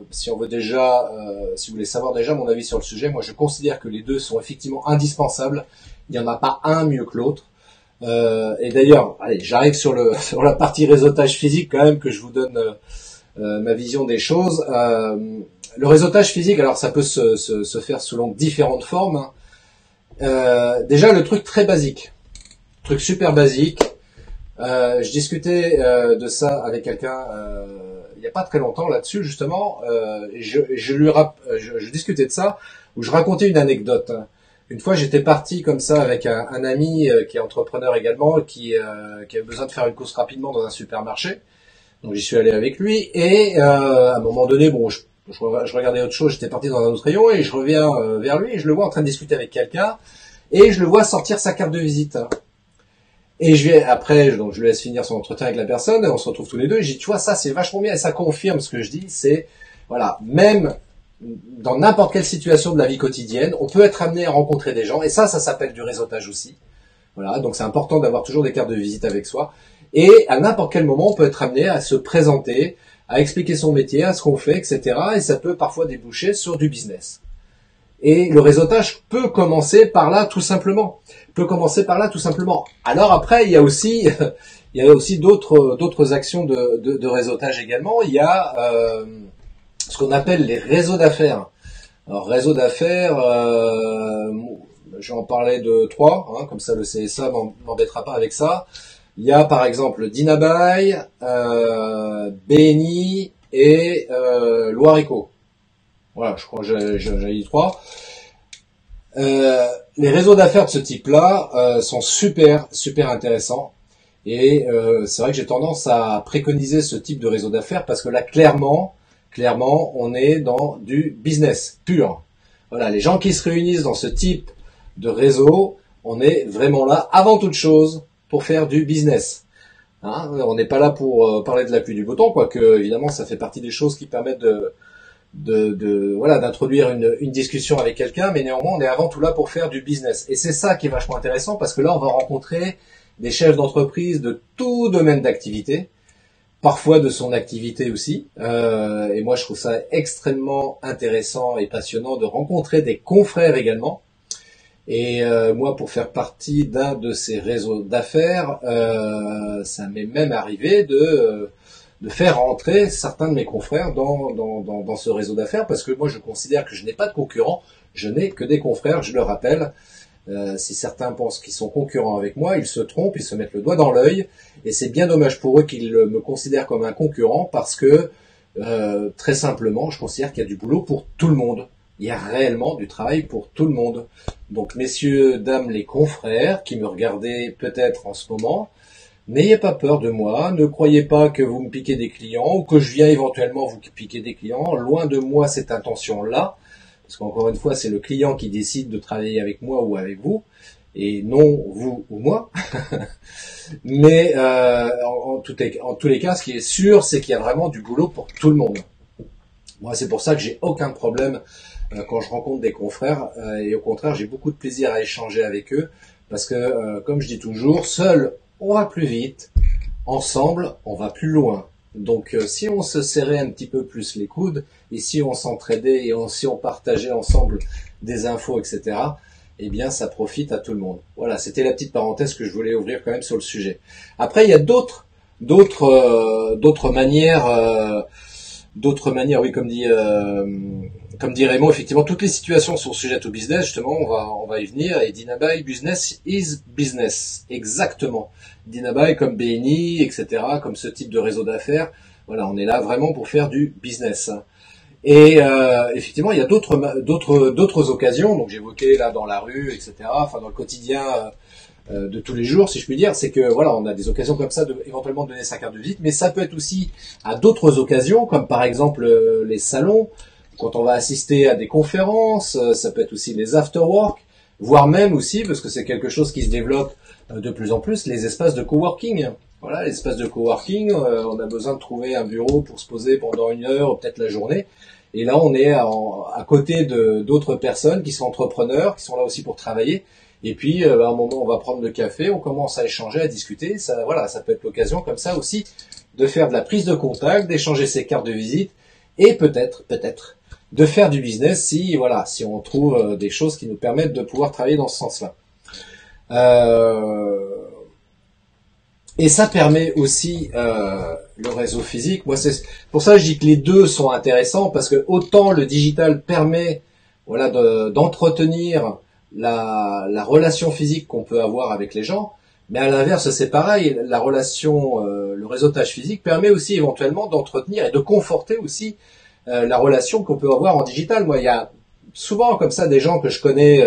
si on veut déjà, si vous voulez savoir déjà mon avis sur le sujet, moi, je considère que les deux sont effectivement indispensables. Il n'y en a pas un mieux que l'autre. Et d'ailleurs, allez, j'arrive sur la partie réseautage physique quand même, que je vous donne ma vision des choses. Le réseautage physique, alors ça peut se faire selon différentes formes. Déjà le truc très basique, truc super basique. Je discutais de ça avec quelqu'un il n'y a pas très longtemps là-dessus justement. Je discutais de ça où je racontais une anecdote. Une fois, j'étais parti comme ça avec un ami qui est entrepreneur également, qui avait besoin de faire une course rapidement dans un supermarché. Donc j'y suis allé avec lui et à un moment donné, bon, je regardais autre chose, j'étais parti dans un autre rayon et je reviens vers lui et je le vois en train de discuter avec quelqu'un et je le vois sortir sa carte de visite. Et donc je lui laisse finir son entretien avec la personne et on se retrouve tous les deux et je dis, tu vois, ça c'est vachement bien et ça confirme ce que je dis, c'est, voilà, même dans n'importe quelle situation de la vie quotidienne, on peut être amené à rencontrer des gens, et ça s'appelle du réseautage aussi. Voilà, donc c'est important d'avoir toujours des cartes de visite avec soi, et à n'importe quel moment, on peut être amené à se présenter, à expliquer son métier, à ce qu'on fait, etc., et ça peut parfois déboucher sur du business. Et le réseautage peut commencer par là, tout simplement. Alors après, il y a aussi d'autres actions de réseautage également. Il y a ce qu'on appelle les réseaux d'affaires. Alors réseau d'affaires, je vais en parler de 3, hein, comme ça le CSA m'embêtera pas avec ça. Il y a par exemple Dinabuy, BNI et Loireco. Voilà, je crois que j'ai dit 3. Les réseaux d'affaires de ce type-là sont super intéressants. Et c'est vrai que j'ai tendance à préconiser ce type de réseau d'affaires parce que là, clairement, on est dans du business pur. Voilà, les gens qui se réunissent dans ce type de réseau, on est vraiment là, avant toute chose, pour faire du business. Hein, on n'est pas là pour parler de la pluie du beau temps, quoique évidemment ça fait partie des choses qui permettent voilà, d'introduire une discussion avec quelqu'un, mais néanmoins on est avant tout là pour faire du business. Et c'est ça qui est vachement intéressant, parce que là on va rencontrer des chefs d'entreprise de tout domaine d'activité, parfois de son activité aussi. Et moi je trouve ça extrêmement intéressant et passionnant de rencontrer des confrères également. Et moi, pour faire partie d'un de ces réseaux d'affaires, ça m'est même arrivé de faire rentrer certains de mes confrères dans ce réseau d'affaires, parce que moi je considère que je n'ai pas de concurrents, je n'ai que des confrères, je le rappelle. Si certains pensent qu'ils sont concurrents avec moi, ils se trompent, ils se mettent le doigt dans l'œil, et c'est bien dommage pour eux qu'ils me considèrent comme un concurrent, parce que très simplement, je considère qu'il y a du boulot pour tout le monde. Il y a réellement du travail pour tout le monde. Donc messieurs, dames, les confrères qui me regardez peut-être en ce moment, n'ayez pas peur de moi, ne croyez pas que vous me piquez des clients ou que je viens éventuellement vous piquer des clients. Loin de moi cette intention-là, parce qu'encore une fois, c'est le client qui décide de travailler avec moi ou avec vous, et non vous ou moi. Mais en tous les cas, ce qui est sûr, c'est qu'il y a vraiment du boulot pour tout le monde. Moi, c'est pour ça que j'ai aucun problème quand je rencontre des confrères, et au contraire, j'ai beaucoup de plaisir à échanger avec eux, parce que, comme je dis toujours, seul on va plus vite, ensemble on va plus loin. Donc si on se serrait un petit peu plus les coudes, et si on s'entraidait, et si on partageait ensemble des infos, etc., eh bien ça profite à tout le monde. Voilà, c'était la petite parenthèse que je voulais ouvrir quand même sur le sujet. Après, il y a d'autres manières, oui, comme dit Raymond, effectivement, toutes les situations sont sujettes au business, justement, on va y venir, et Dinabai, business is business, exactement. Dinabai comme BNI, etc., comme ce type de réseau d'affaires, voilà, on est là vraiment pour faire du business. Et effectivement, il y a d'autres occasions, donc j'évoquais là dans la rue, etc., enfin dans le quotidien de tous les jours, si je puis dire, c'est que voilà, on a des occasions comme ça de éventuellement donner sa carte de visite, mais ça peut être aussi à d'autres occasions, comme par exemple les salons, quand on va assister à des conférences, ça peut être aussi les after-work, voire même aussi, parce que c'est quelque chose qui se développe de plus en plus, les espaces de coworking. Voilà, les espaces de coworking, on a besoin de trouver un bureau pour se poser pendant 1 heure, ou peut-être la journée. Et là, on est à côté d'autres personnes qui sont entrepreneurs, qui sont là aussi pour travailler. Et puis, à un moment, on va prendre le café, on commence à échanger, à discuter. Ça, voilà, ça peut être l'occasion comme ça aussi de faire de la prise de contact, d'échanger ses cartes de visite, et peut-être, de faire du business si on trouve des choses qui nous permettent de pouvoir travailler dans ce sens-là. Et ça permet aussi le réseau physique. Moi, c'est pour ça que je dis que les deux sont intéressants, parce que autant le digital permet, voilà, d'entretenir la relation physique qu'on peut avoir avec les gens, mais à l'inverse, c'est pareil. La relation, le réseautage physique permet aussi éventuellement d'entretenir et de conforter aussi la relation qu'on peut avoir en digital. Moi, il y a souvent comme ça des gens que je connais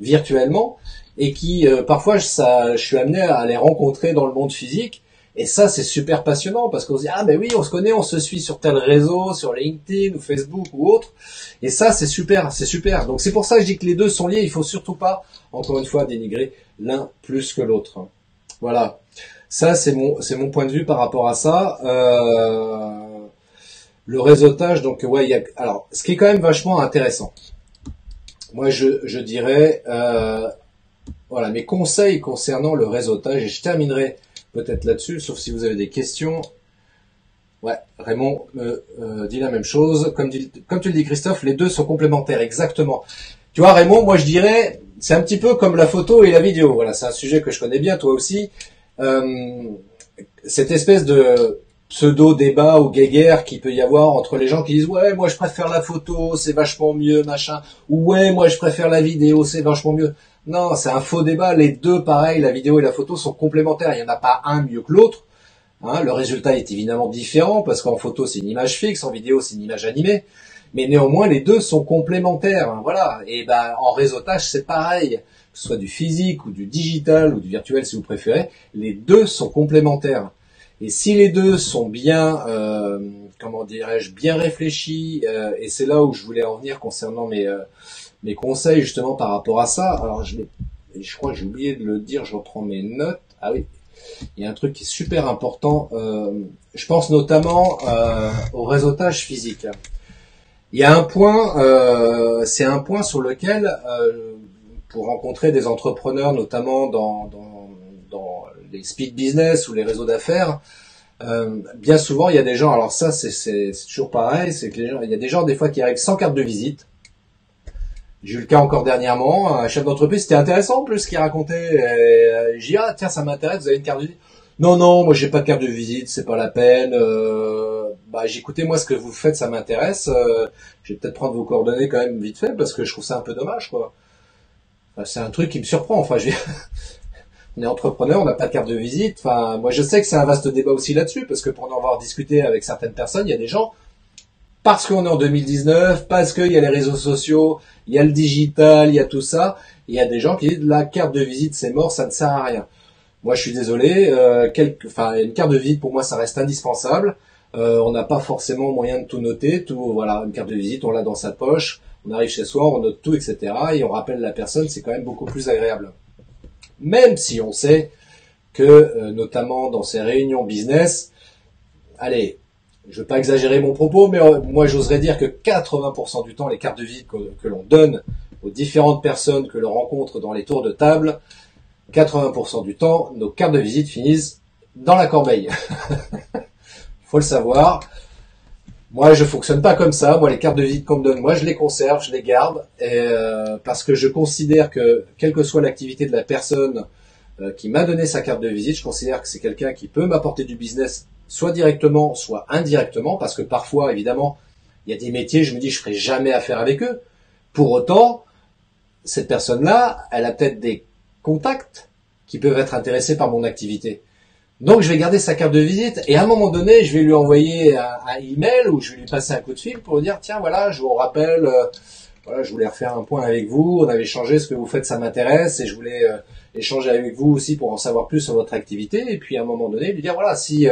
virtuellement, et qui parfois je suis amené à les rencontrer dans le monde physique, et ça c'est super passionnant, parce qu'on se dit ah ben oui, on se connaît, on se suit sur tel réseau, sur LinkedIn ou Facebook ou autre, et ça c'est super. Donc c'est pour ça que je dis que les deux sont liés. Il faut surtout pas, encore une fois, dénigrer l'un plus que l'autre. Voilà, ça c'est mon point de vue par rapport à ça. Le réseautage, donc ouais, alors ce qui est quand même vachement intéressant, moi je dirais voilà, mes conseils concernant le réseautage, et je terminerai peut-être là-dessus, sauf si vous avez des questions. Ouais, Raymond dit la même chose. Comme tu le dis, Christophe, les deux sont complémentaires, exactement. Tu vois, Raymond, moi je dirais, c'est un petit peu comme la photo et la vidéo. Voilà, c'est un sujet que je connais bien, toi aussi. Cette espèce de pseudo-débat ou guéguerre qu'il peut y avoir entre les gens qui disent ouais, moi je préfère la photo, c'est vachement mieux, machin, ou ouais, moi je préfère la vidéo, c'est vachement mieux. Non, c'est un faux débat. Les deux, pareil, la vidéo et la photo sont complémentaires. Il n'y en a pas un mieux que l'autre. Hein, le résultat est évidemment différent, parce qu'en photo c'est une image fixe, en vidéo c'est une image animée. Mais néanmoins, les deux sont complémentaires. Hein, voilà. Et ben en réseautage c'est pareil. Que ce soit du physique ou du digital ou du virtuel si vous préférez, les deux sont complémentaires. Et si les deux sont bien, comment dirais-je, bien réfléchis, et c'est là où je voulais en venir concernant mes conseils justement par rapport à ça. Alors je crois que j'ai oublié de le dire, je reprends mes notes. Ah oui, il y a un truc qui est super important. Je pense notamment au réseautage physique. Il y a un point, c'est un point sur lequel, pour rencontrer des entrepreneurs, notamment dans les speed business ou les réseaux d'affaires, bien souvent il y a des gens, alors ça c'est toujours pareil, c'est que il y a des gens des fois qui arrivent sans carte de visite. J'ai eu le cas encore dernièrement, un chef d'entreprise, c'était intéressant en plus ce qu'il racontait. J'ai dit ah tiens ça m'intéresse, vous avez une carte de visite? Non non, moi j'ai pas de carte de visite, c'est pas la peine. Bah j'ai écouté moi ce que vous faites, ça m'intéresse. Je vais peut-être prendre vos coordonnées quand même vite fait parce que je trouve ça un peu dommage quoi. Enfin, c'est un truc qui me surprend. Enfin on est entrepreneur, on n'a pas de carte de visite. Enfin moi je sais que c'est un vaste débat aussi là-dessus parce que pour en avoir discuté avec certaines personnes, il y a des gens parce qu'on est en 2019, parce qu'il y a les réseaux sociaux, il y a le digital, il y a tout ça, il y a des gens qui disent la carte de visite c'est mort, ça ne sert à rien. Moi je suis désolé, enfin une carte de visite pour moi ça reste indispensable. On n'a pas forcément moyen de tout noter, tout voilà, une carte de visite on l'a dans sa poche, on arrive chez soi, on note tout, etc. Et on rappelle la personne, c'est quand même beaucoup plus agréable. Même si on sait que, notamment dans ces réunions business, allez, je ne veux pas exagérer mon propos, mais moi j'oserais dire que 80% du temps, les cartes de visite que l'on donne aux différentes personnes que l'on rencontre dans les tours de table, 80% du temps, nos cartes de visite finissent dans la corbeille. Faut le savoir. Moi, je fonctionne pas comme ça. Moi, les cartes de visite qu'on me donne, moi, je les conserve, je les garde, parce que je considère que, quelle que soit l'activité de la personne qui m'a donné sa carte de visite, je considère que c'est quelqu'un qui peut m'apporter du business, soit directement, soit indirectement, parce que parfois, évidemment, il y a des métiers, je me dis, je ferai jamais affaire avec eux. Pour autant, cette personne-là, elle a peut-être des contacts qui peuvent être intéressés par mon activité. Donc, je vais garder sa carte de visite et à un moment donné, je vais lui envoyer un email ou je vais lui passer un coup de fil pour lui dire, tiens, voilà, je vous rappelle, voilà, je voulais refaire un point avec vous, on avait échangé ce que vous faites, ça m'intéresse et je voulais échanger avec vous aussi pour en savoir plus sur votre activité. Et puis, à un moment donné, lui dire, voilà, si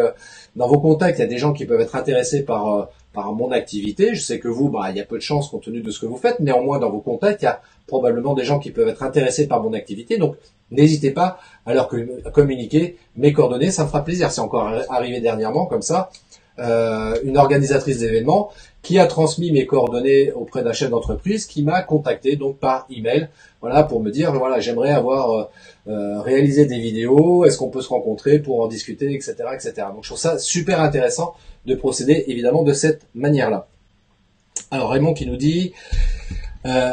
dans vos contacts, il y a des gens qui peuvent être intéressés par mon activité, je sais que vous, bah, il y a peu de chance compte tenu de ce que vous faites. Néanmoins, dans vos contacts, il y a probablement des gens qui peuvent être intéressés par mon activité. Donc, n'hésitez pas à leur communiquer mes coordonnées, ça me fera plaisir. C'est encore arrivé dernièrement comme ça, une organisatrice d'événements qui a transmis mes coordonnées auprès d'un chef d'entreprise qui m'a contacté donc par email, voilà, pour me dire voilà, j'aimerais avoir réalisé des vidéos, est-ce qu'on peut se rencontrer pour en discuter, etc., etc. Donc je trouve ça super intéressant de procéder évidemment de cette manière-là. Alors Raymond qui nous dit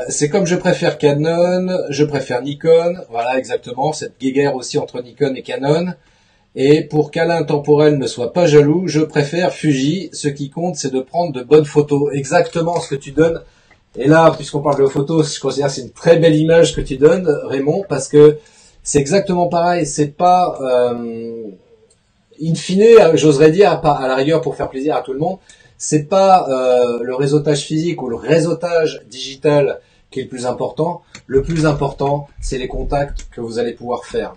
c'est comme je préfère Canon, je préfère Nikon, voilà exactement, cette guéguerre aussi entre Nikon et Canon. Et pour qu'Alain Temporel ne soit pas jaloux, je préfère Fuji, ce qui compte c'est de prendre de bonnes photos, exactement ce que tu donnes. Et là, puisqu'on parle de photos, je considère que c'est une très belle image que tu donnes, Raymond, parce que c'est exactement pareil, c'est pas, in fine, j'oserais dire, à la rigueur pour faire plaisir à tout le monde, c'est pas le réseautage physique ou le réseautage digital qui est le plus important. Le plus important, c'est les contacts que vous allez pouvoir faire.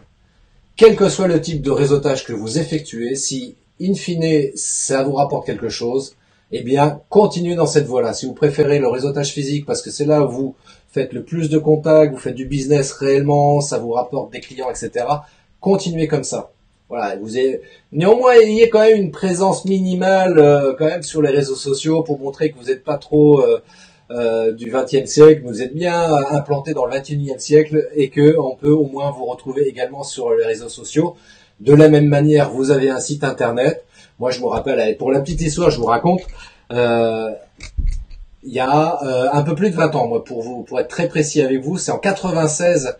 Quel que soit le type de réseautage que vous effectuez, si in fine ça vous rapporte quelque chose, eh bien continuez dans cette voie-là. Si vous préférez le réseautage physique parce que c'est là où vous faites le plus de contacts, vous faites du business réellement, ça vous rapporte des clients, etc. Continuez comme ça. Voilà, néanmoins ayez quand même une présence minimale quand même sur les réseaux sociaux pour montrer que vous n'êtes pas trop du XXe siècle, vous êtes bien implanté dans le XXIe siècle et que on peut au moins vous retrouver également sur les réseaux sociaux. De la même manière, vous avez un site internet. Moi, je me rappelle, pour la petite histoire, je vous raconte, il y a un peu plus de 20 ans, moi, pour être très précis avec vous, c'est en 96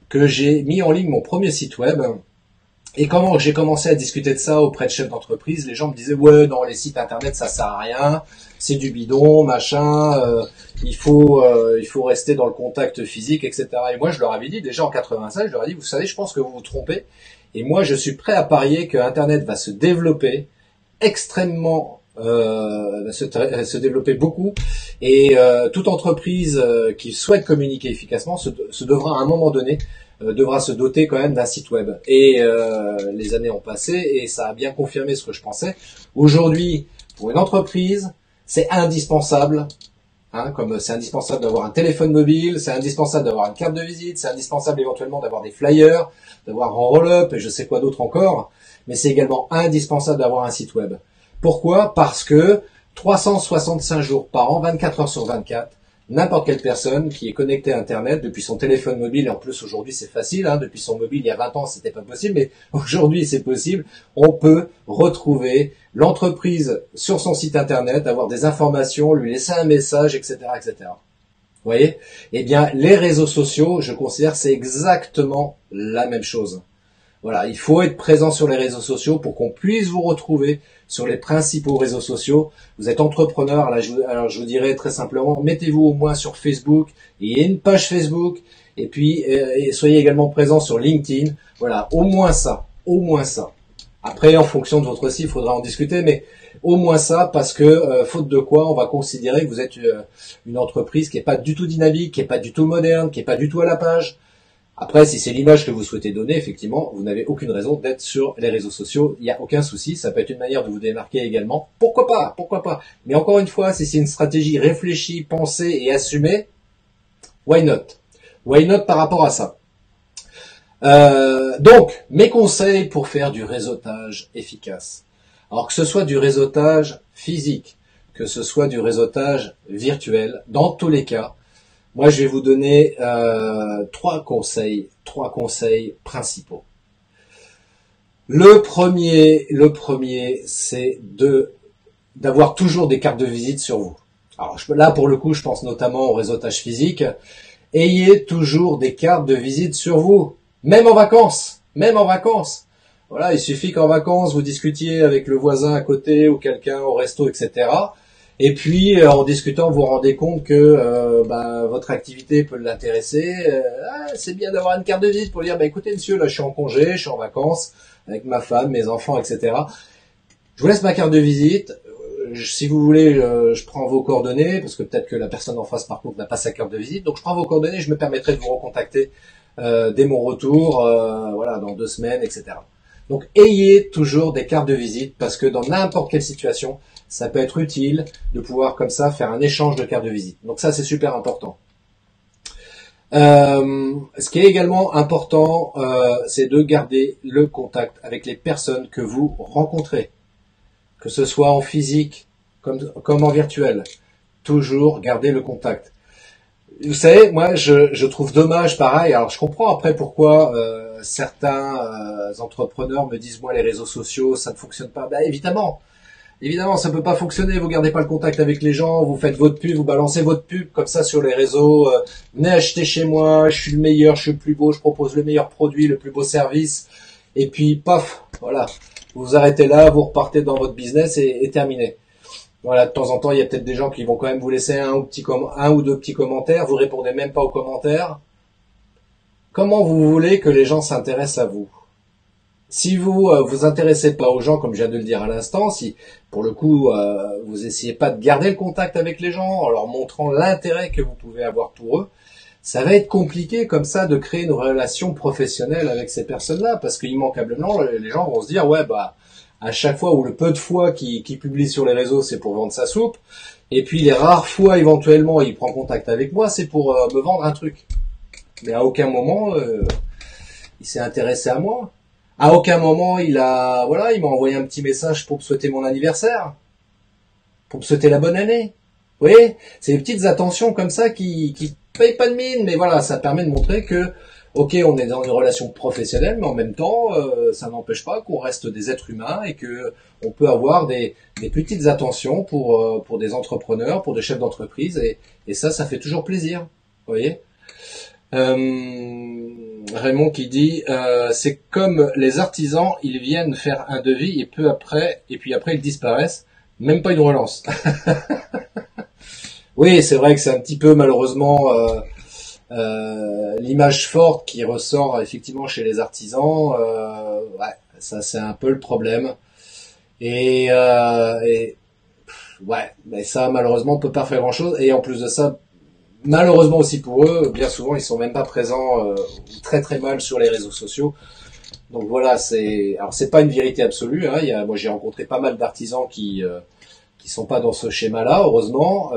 que j'ai mis en ligne mon premier site web. Et quand j'ai commencé à discuter de ça auprès de chefs d'entreprise, les gens me disaient ouais non les sites internet ça sert à rien, c'est du bidon machin, il faut rester dans le contact physique etc. Et moi je leur avais dit déjà en 96, je leur ai dit vous savez je pense que vous vous trompez et moi je suis prêt à parier que internet va se développer extrêmement, se développer beaucoup et toute entreprise qui souhaite communiquer efficacement se devra à un moment donné devra se doter quand même d'un site web. Et les années ont passé et ça a bien confirmé ce que je pensais. Aujourd'hui, pour une entreprise, c'est indispensable, hein, comme c'est indispensable d'avoir un téléphone mobile, c'est indispensable d'avoir une carte de visite, c'est indispensable éventuellement d'avoir des flyers, d'avoir un roll-up et je sais quoi d'autre encore, mais c'est également indispensable d'avoir un site web. Pourquoi ? Parce que 365 jours par an, 24 heures sur 24, n'importe quelle personne qui est connectée à Internet depuis son téléphone mobile, et en plus aujourd'hui c'est facile, hein, depuis son mobile il y a 20 ans c'était pas possible, mais aujourd'hui c'est possible, on peut retrouver l'entreprise sur son site Internet, avoir des informations, lui laisser un message, etc., etc. Vous voyez? Eh bien, les réseaux sociaux, je considère que c'est exactement la même chose. Voilà, il faut être présent sur les réseaux sociaux pour qu'on puisse vous retrouver sur les principaux réseaux sociaux. Vous êtes entrepreneur, là, alors je vous dirais très simplement, mettez-vous au moins sur Facebook, il y a une page Facebook, et puis et soyez également présent sur LinkedIn. Voilà, au moins ça, au moins ça. Après, en fonction de votre site, il faudra en discuter, mais au moins ça, parce que faute de quoi, on va considérer que vous êtes une entreprise qui n'est pas du tout dynamique, qui n'est pas du tout moderne, qui n'est pas du tout à la page. Après, si c'est l'image que vous souhaitez donner, effectivement, vous n'avez aucune raison d'être sur les réseaux sociaux. Il n'y a aucun souci. Ça peut être une manière de vous démarquer également. Pourquoi pas? Pourquoi pas? Mais encore une fois, si c'est une stratégie réfléchie, pensée et assumée, why not? Why not par rapport à ça? Donc, mes conseils pour faire du réseautage efficace. Alors que ce soit du réseautage physique, que ce soit du réseautage virtuel, dans tous les cas, moi, je vais vous donner trois conseils principaux. Le premier, c'est d'avoir toujours des cartes de visite sur vous. Alors là, pour le coup, je pense notamment au réseautage physique. Ayez toujours des cartes de visite sur vous, même en vacances, Voilà, il suffit qu'en vacances, vous discutiez avec le voisin à côté ou quelqu'un au resto, etc. Et puis, en discutant, vous vous rendez compte que votre activité peut l'intéresser. C'est bien d'avoir une carte de visite pour dire, écoutez monsieur, là je suis en congé, je suis en vacances avec ma femme, mes enfants, etc. Je vous laisse ma carte de visite. Si vous voulez, je prends vos coordonnées, parce que peut-être que la personne en face, par contre, n'a pas sa carte de visite. Donc, je prends vos coordonnées, je me permettrai de vous recontacter dès mon retour, voilà, dans 2 semaines, etc. Donc, ayez toujours des cartes de visite, parce que dans n'importe quelle situation, ça peut être utile de pouvoir comme ça faire un échange de cartes de visite. Donc ça, c'est super important. Ce qui est également important, c'est de garder le contact avec les personnes que vous rencontrez, que ce soit en physique comme en virtuel. Toujours garder le contact. Vous savez, moi, je trouve dommage, pareil. Alors, je comprends après pourquoi certains entrepreneurs me disent, moi, les réseaux sociaux, ça ne fonctionne pas. Évidemment, ça peut pas fonctionner. Vous gardez pas le contact avec les gens, vous faites votre pub, vous balancez votre pub comme ça sur les réseaux. Venez acheter chez moi, je suis le meilleur, je suis le plus beau, je propose le meilleur produit, le plus beau service. Et puis, paf, voilà. Vous vous arrêtez là, vous repartez dans votre business et terminé. Voilà, de temps en temps, il y a peut-être des gens qui vont quand même vous laisser un ou deux petits commentaires. Vous répondez même pas aux commentaires. Comment vous voulez que les gens s'intéressent à vous? Si vous vous intéressez pas aux gens, comme je viens de le dire à l'instant, si pour le coup vous essayez pas de garder le contact avec les gens en leur montrant l'intérêt que vous pouvez avoir pour eux, ça va être compliqué comme ça de créer une relation professionnelle avec ces personnes-là, parce qu'immanquablement les gens vont se dire à chaque fois ou le peu de fois qu'il publie sur les réseaux, c'est pour vendre sa soupe, et puis les rares fois éventuellement il prend contact avec moi, c'est pour me vendre un truc. Mais à aucun moment il s'est intéressé à moi. À aucun moment il m'a envoyé un petit message pour me souhaiter mon anniversaire, pour me souhaiter la bonne année. Vous voyez, c'est des petites attentions comme ça qui payent pas de mine, mais voilà, ça permet de montrer que, ok, on est dans une relation professionnelle, mais en même temps, ça n'empêche pas qu'on reste des êtres humains et que on peut avoir des petites attentions pour des entrepreneurs, pour des chefs d'entreprise, et ça fait toujours plaisir. Vous voyez. Raymond qui dit c'est comme les artisans, ils viennent faire un devis et puis après ils disparaissent, même pas une relance. Oui, c'est vrai que c'est un petit peu malheureusement l'image forte qui ressort effectivement chez les artisans. Ça c'est un peu le problème. Et mais ça malheureusement on peut pas faire grand chose. Et en plus de ça, malheureusement aussi pour eux, bien souvent ils sont même pas présents, très très mal sur les réseaux sociaux. Donc voilà, c'est pas une vérité absolue. Hein. Moi j'ai rencontré pas mal d'artisans qui qui sont pas dans ce schéma-là, heureusement,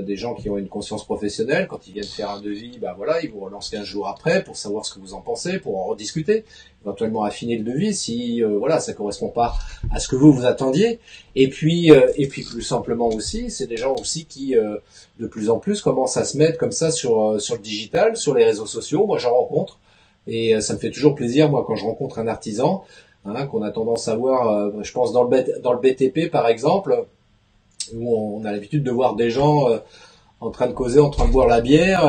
des gens qui ont une conscience professionnelle, quand ils viennent faire un devis, bah voilà, ils vous relancent 15 jours après pour savoir ce que vous en pensez, pour en rediscuter, éventuellement affiner le devis si voilà, ça correspond pas à ce que vous attendiez. Et puis plus simplement aussi, c'est des gens aussi qui de plus en plus commencent à se mettre comme ça sur le digital, sur les réseaux sociaux. Moi, j'en rencontre et ça me fait toujours plaisir, moi, quand je rencontre un artisan, hein, qu'on a tendance à voir, je pense dans le BTP par exemple, où on a l'habitude de voir des gens en train de causer, en train de boire la bière,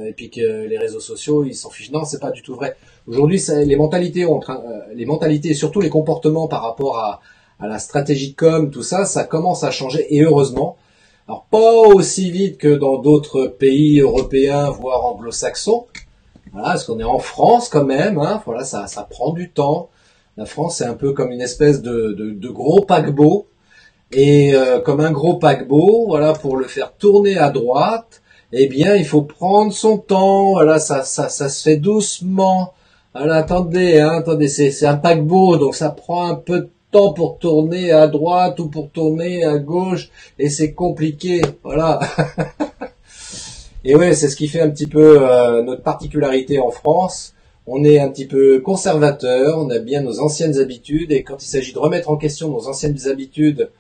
et puis que les réseaux sociaux ils s'en fichent. Non, c'est pas du tout vrai. Aujourd'hui, les mentalités les mentalités et surtout les comportements par rapport à la stratégie de com, tout ça, ça commence à changer et heureusement. Alors pas aussi vite que dans d'autres pays européens, voire anglo-saxons. Voilà, parce qu'on est en France quand même. Hein, voilà, ça prend du temps. La France, c'est un peu comme une espèce de gros paquebot. Et comme un gros paquebot, voilà, pour le faire tourner à droite, eh bien, il faut prendre son temps. Voilà, ça se fait doucement. Voilà, attendez, hein, attendez, c'est un paquebot, donc ça prend un peu de temps pour tourner à droite ou pour tourner à gauche, et c'est compliqué. Voilà. Et ouais, c'est ce qui fait un petit peu notre particularité en France. On est un petit peu conservateur, on a bien nos anciennes habitudes, et quand il s'agit de remettre en question nos anciennes habitudes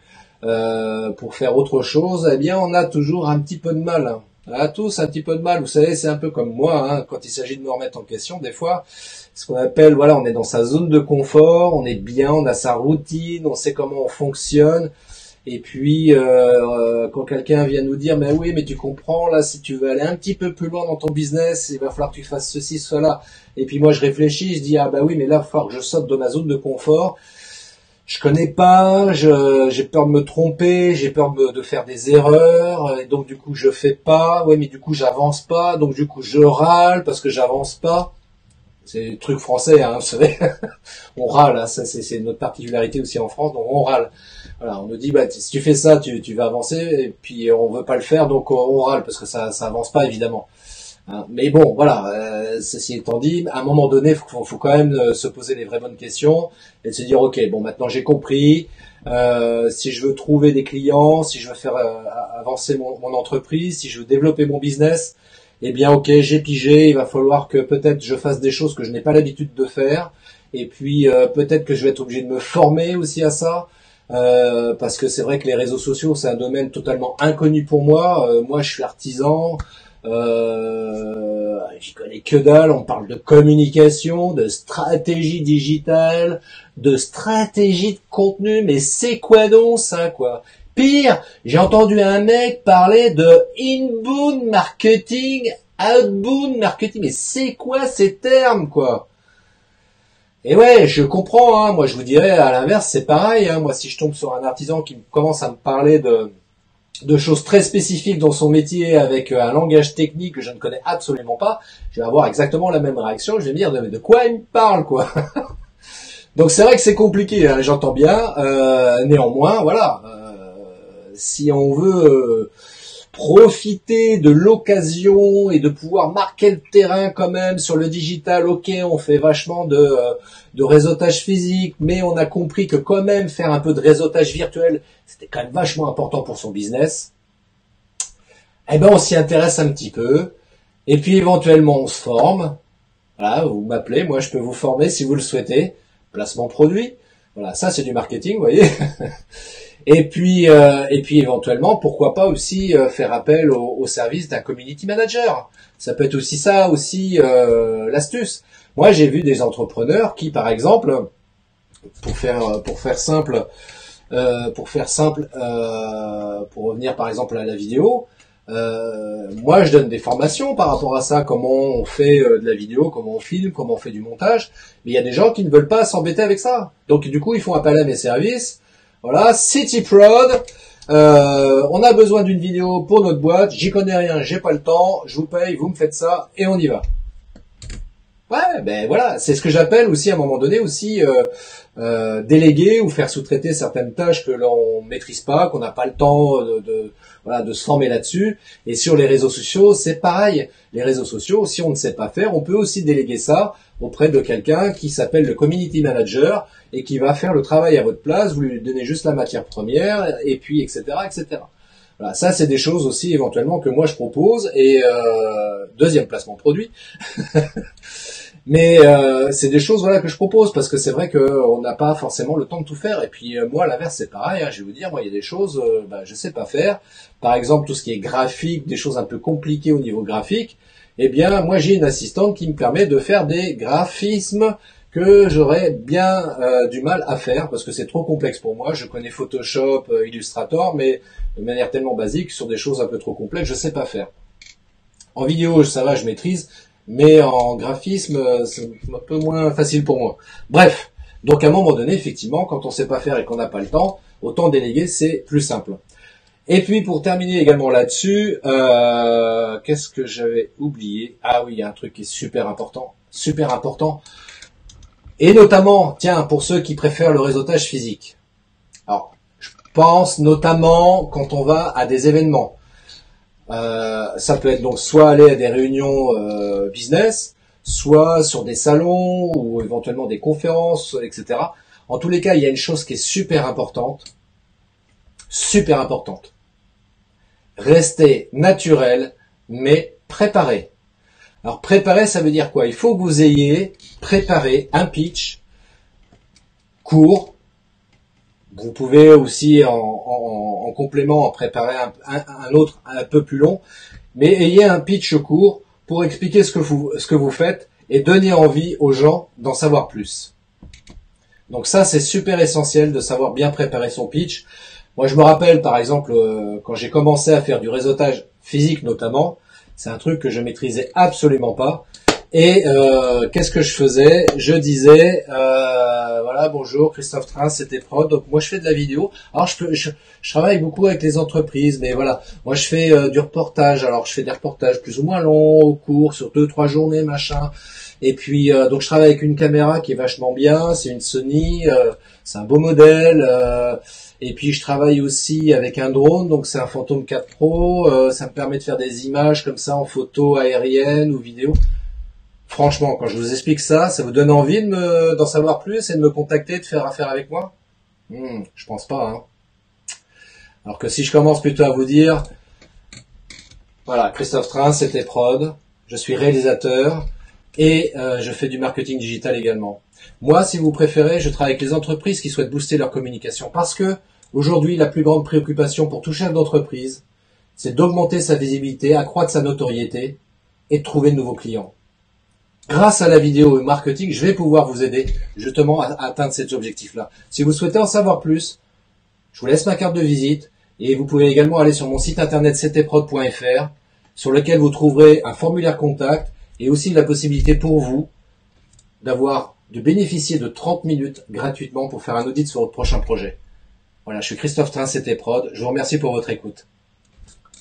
pour faire autre chose, eh bien on a toujours un petit peu de mal. Hein. On a tous un petit peu de mal. Vous savez, c'est un peu comme moi, hein, quand il s'agit de me remettre en question, des fois, ce qu'on appelle, voilà, on est dans sa zone de confort, on est bien, on a sa routine, on sait comment on fonctionne. Et puis, quand quelqu'un vient nous dire, mais oui, mais tu comprends, là, si tu veux aller un petit peu plus loin dans ton business, il va falloir que tu fasses ceci, cela. Et puis moi, je réfléchis, je dis, ah bah oui, mais là, il va falloir que je saute de ma zone de confort. Je connais pas, j'ai peur de me tromper, j'ai peur de faire des erreurs, et donc du coup, je fais pas. Oui, mais du coup, j'avance pas, donc du coup, je râle parce que j'avance pas. C'est le truc français, hein, vous savez. On râle, hein, ça c'est notre particularité aussi en France, donc on râle. Voilà, on nous dit, bah, si tu fais ça, tu vas avancer, et puis on veut pas le faire, donc on râle, parce que ça avance pas, évidemment. Hein, mais bon, voilà, ceci étant dit, à un moment donné, faut quand même se poser les vraies bonnes questions, et de se dire, ok, bon, maintenant j'ai compris, si je veux trouver des clients, si je veux faire avancer mon entreprise, si je veux développer mon business, eh bien, ok, j'ai pigé, il va falloir que peut-être je fasse des choses que je n'ai pas l'habitude de faire, et puis peut-être que je vais être obligé de me former aussi à ça, parce que c'est vrai que les réseaux sociaux, c'est un domaine totalement inconnu pour moi. Moi, je suis artisan, j'y connais que dalle. On parle de communication, de stratégie digitale, de stratégie de contenu, mais c'est quoi donc ça, quoi? Pire, j'ai entendu un mec parler de inbound marketing, outbound marketing, mais c'est quoi ces termes, quoi? Et ouais, je comprends, hein. Moi je vous dirais à l'inverse, c'est pareil, hein. Moi si je tombe sur un artisan qui commence à me parler de choses très spécifiques dans son métier avec un langage technique que je ne connais absolument pas, je vais avoir exactement la même réaction, je vais me dire de quoi il me parle, quoi. Donc c'est vrai que c'est compliqué, hein, j'entends bien, néanmoins, voilà, si on veut profiter de l'occasion et de pouvoir marquer le terrain quand même sur le digital, ok, on fait vachement de réseautage physique, mais on a compris que quand même faire un peu de réseautage virtuel, c'était quand même vachement important pour son business. Eh ben on s'y intéresse un petit peu, et puis éventuellement on se forme. Voilà, vous m'appelez, moi je peux vous former si vous le souhaitez. Placement produit, voilà, ça c'est du marketing, vous voyez. Et puis éventuellement, pourquoi pas aussi faire appel au service d'un community manager. Ça peut être aussi ça, aussi l'astuce. Moi, j'ai vu des entrepreneurs qui, par exemple, pour faire simple, pour revenir par exemple à la vidéo, moi, je donne des formations par rapport à ça, comment on fait de la vidéo, comment on filme, comment on fait du montage. Mais il y a des gens qui ne veulent pas s'embêter avec ça. Donc du coup, ils font appel à mes services. Voilà, CityProd, on a besoin d'une vidéo pour notre boîte, j'y connais rien, j'ai pas le temps, je vous paye, vous me faites ça, et on y va. Ouais, ben voilà, c'est ce que j'appelle aussi à un moment donné aussi déléguer ou faire sous-traiter certaines tâches que l'on maîtrise pas, qu'on n'a pas le temps voilà, de se former là-dessus. Et sur les réseaux sociaux, c'est pareil. Les réseaux sociaux, si on ne sait pas faire, on peut aussi déléguer ça auprès de quelqu'un qui s'appelle le community manager et qui va faire le travail à votre place. Vous lui donnez juste la matière première et puis etc. etc. Voilà, ça c'est des choses aussi éventuellement que moi je propose. Et deuxième placement produit. Mais c'est des choses voilà que je propose parce que c'est vrai qu'on n'a pas forcément le temps de tout faire. Et puis moi à l'inverse c'est pareil, hein, je vais vous dire, moi il y a des choses je sais pas faire. Par exemple tout ce qui est graphique, des choses un peu compliquées au niveau graphique, eh bien moi j'ai une assistante qui me permet de faire des graphismes que j'aurais bien du mal à faire parce que c'est trop complexe pour moi. Je connais Photoshop, Illustrator, mais de manière tellement basique sur des choses un peu trop complexes, je sais pas faire. En vidéo ça va, je maîtrise. Mais en graphisme, c'est un peu moins facile pour moi. Bref, donc à un moment donné, effectivement, quand on sait pas faire et qu'on n'a pas le temps, autant déléguer, c'est plus simple. Et puis pour terminer également là-dessus, qu'est-ce que j'avais oublié? Ah oui, il y a un truc qui est super important, et notamment, tiens, pour ceux qui préfèrent le réseautage physique. Alors, je pense notamment quand on va à des événements. Ça peut être donc soit aller à des réunions business, soit sur des salons ou éventuellement des conférences, etc. En tous les cas, il y a une chose qui est super importante. Restez naturel, mais préparé. Alors préparer, ça veut dire quoi? Il faut que vous ayez préparé un pitch court. Vous pouvez aussi en complément en préparer un autre un peu plus long, mais ayez un pitch court pour expliquer ce que vous faites et donner envie aux gens d'en savoir plus. Donc ça c'est super essentiel de savoir bien préparer son pitch. Moi je me rappelle par exemple quand j'ai commencé à faire du réseautage physique notamment, c'est un truc que je maîtrisais absolument pas. Et qu'est-ce que je faisais? Je disais, voilà, bonjour, Christophe Train, c'était Prod. Donc moi je fais de la vidéo. Alors je travaille beaucoup avec les entreprises, mais voilà, moi je fais du reportage. Alors je fais des reportages plus ou moins longs, au cours, sur 2-3 journées, machin. Et puis donc je travaille avec une caméra qui est vachement bien, c'est une Sony, c'est un beau modèle. Et puis je travaille aussi avec un drone, donc c'est un Phantom 4 Pro. Ça me permet de faire des images comme ça en photo aérienne ou vidéo. Franchement, quand je vous explique ça, ça vous donne envie d'en savoir plus et de me contacter, de faire affaire avec moi? Je pense pas, hein. Alors que si je commence plutôt à vous dire, voilà, Christophe Train, c'était Prod, je suis réalisateur et je fais du marketing digital également. Moi, si vous préférez, je travaille avec les entreprises qui souhaitent booster leur communication parce que aujourd'hui, la plus grande préoccupation pour tout chef d'entreprise, c'est d'augmenter sa visibilité, accroître sa notoriété et de trouver de nouveaux clients. Grâce à la vidéo et au marketing, je vais pouvoir vous aider justement à atteindre cet objectif-là. Si vous souhaitez en savoir plus, je vous laisse ma carte de visite et vous pouvez également aller sur mon site internet ctprod.fr sur lequel vous trouverez un formulaire contact et aussi la possibilité pour vous de bénéficier de 30 minutes gratuitement pour faire un audit sur votre prochain projet. Voilà, je suis Christophe Train, ctprod. Je vous remercie pour votre écoute.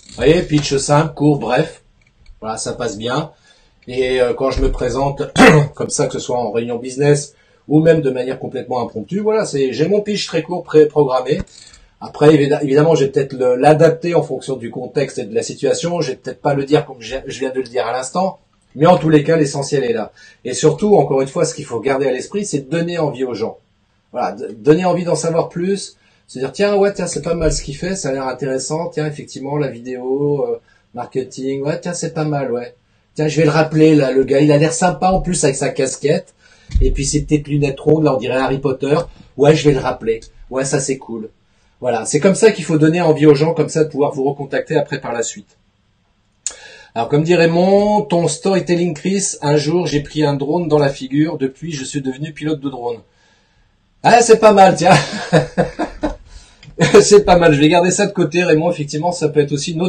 Vous voyez, pitch simple, court, bref. Voilà, ça passe bien. Et quand je me présente comme ça, que ce soit en réunion business ou même de manière complètement impromptue, voilà, j'ai mon pitch très court pré-programmé. Après, évidemment, je vais peut-être l'adapter en fonction du contexte et de la situation. Je vais peut-être pas le dire comme je viens de le dire à l'instant, mais en tous les cas, l'essentiel est là. Et surtout, encore une fois, ce qu'il faut garder à l'esprit, c'est de donner envie aux gens. Voilà, donner envie d'en savoir plus, se dire tiens, c'est pas mal ce qu'il fait, ça a l'air intéressant. Tiens, effectivement, la vidéo, marketing, ouais, tiens, c'est pas mal, ouais. Tiens, je vais le rappeler, là, le gars, il a l'air sympa en plus avec sa casquette. Et puis ses petites lunettes rondes, là, on dirait Harry Potter. Ouais, je vais le rappeler. Ouais, ça c'est cool. Voilà, c'est comme ça qu'il faut donner envie aux gens, comme ça, de pouvoir vous recontacter après par la suite. Alors, comme dit Raymond, ton storytelling Chris, un jour, j'ai pris un drone dans la figure. Depuis, je suis devenu pilote de drone. Ah, c'est pas mal, tiens. C'est pas mal. Je vais garder ça de côté, Raymond. Effectivement, ça peut être aussi une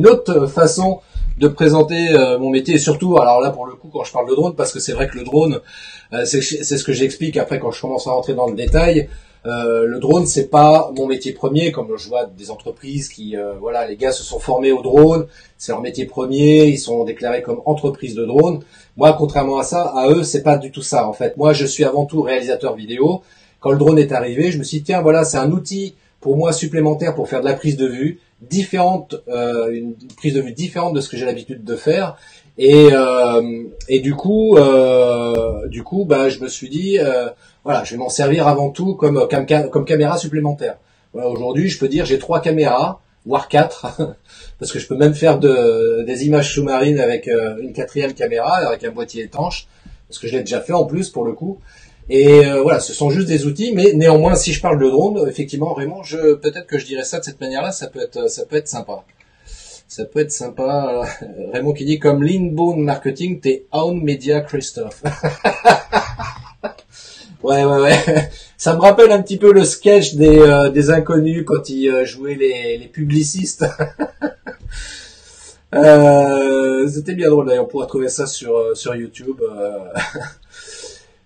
autre façon de présenter mon métier et surtout, alors là pour le coup quand je parle de drone, parce que c'est vrai que le drone, c'est ce que j'explique après quand je commence à rentrer dans le détail, Le drone, c'est pas mon métier premier, comme je vois des entreprises qui, voilà, les gars se sont formés au drone, c'est leur métier premier, ils sont déclarés comme entreprise de drone. Moi, contrairement à ça, à eux, c'est pas du tout ça, en fait. Moi, je suis avant tout réalisateur vidéo. Quand le drone est arrivé, je me suis dit, tiens, voilà, c'est un outil pour moi supplémentaire pour faire de la prise de vue différente, une prise de vue différente de ce que j'ai l'habitude de faire. Et du coup, bah, je me suis dit, voilà, je vais m'en servir avant tout comme caméra supplémentaire. Voilà, aujourd'hui, je peux dire j'ai 3 caméras, voire 4, parce que je peux même faire des images sous-marines avec une 4e caméra, avec un boîtier étanche, parce que je l'ai déjà fait en plus pour le coup. Et voilà, ce sont juste des outils, mais néanmoins, si je parle de drone, effectivement, Raymond, peut-être que je dirais ça de cette manière-là, ça peut être sympa. Ça peut être sympa. Raymond qui dit comme l'inbound marketing, t'es own media Christophe. Ouais. Ça me rappelle un petit peu le sketch des inconnus quand ils jouaient les publicistes. C'était bien drôle d'ailleurs, on pourra trouver ça sur YouTube.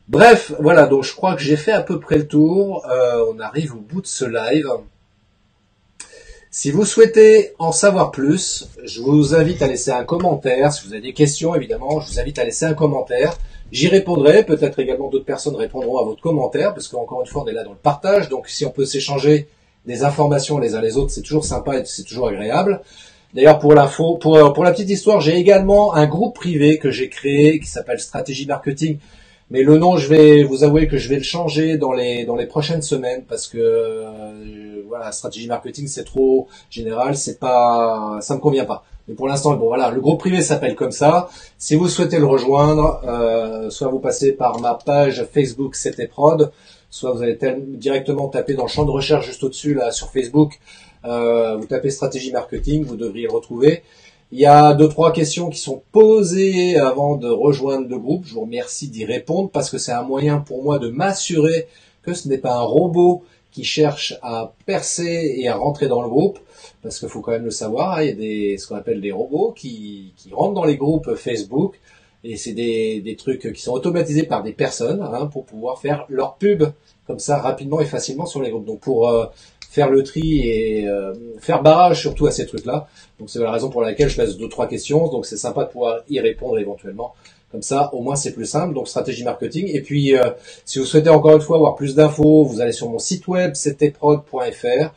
Bref, voilà, donc je crois que j'ai fait à peu près le tour. On arrive au bout de ce live. Si vous souhaitez en savoir plus, je vous invite à laisser un commentaire. Si vous avez des questions, évidemment, je vous invite à laisser un commentaire. J'y répondrai. Peut-être également d'autres personnes répondront à votre commentaire, parce qu'encore une fois, on est là dans le partage. Donc, si on peut s'échanger des informations les uns les autres, c'est toujours sympa et c'est toujours agréable. D'ailleurs, pour l'info, pour la petite histoire, j'ai également un groupe privé que j'ai créé qui s'appelle Stratégie Marketing. Mais le nom, je vais vous avouer que je vais le changer dans les prochaines semaines parce que voilà, stratégie marketing c'est trop général, ça me convient pas. Mais pour l'instant, bon voilà, le groupe privé s'appelle comme ça. Si vous souhaitez le rejoindre, soit vous passez par ma page Facebook C'était Prod, soit vous allez directement taper dans le champ de recherche juste au-dessus là sur Facebook, vous tapez stratégie marketing, vous devriez le retrouver. Il y a 2-3 questions qui sont posées avant de rejoindre le groupe. Je vous remercie d'y répondre parce que c'est un moyen pour moi de m'assurer que ce n'est pas un robot qui cherche à percer et à rentrer dans le groupe. Parce qu'il faut quand même le savoir, il y a ce qu'on appelle des robots qui rentrent dans les groupes Facebook. Et c'est des trucs qui sont automatisés par des personnes pour pouvoir faire leur pub comme ça rapidement et facilement sur les groupes. Donc pour faire le tri et faire barrage surtout à ces trucs-là. Donc c'est la raison pour laquelle je laisse 2-3 questions. Donc c'est sympa de pouvoir y répondre éventuellement. Comme ça, au moins c'est plus simple. Donc stratégie marketing. Et puis si vous souhaitez encore une fois avoir plus d'infos, vous allez sur mon site web cetprod.fr.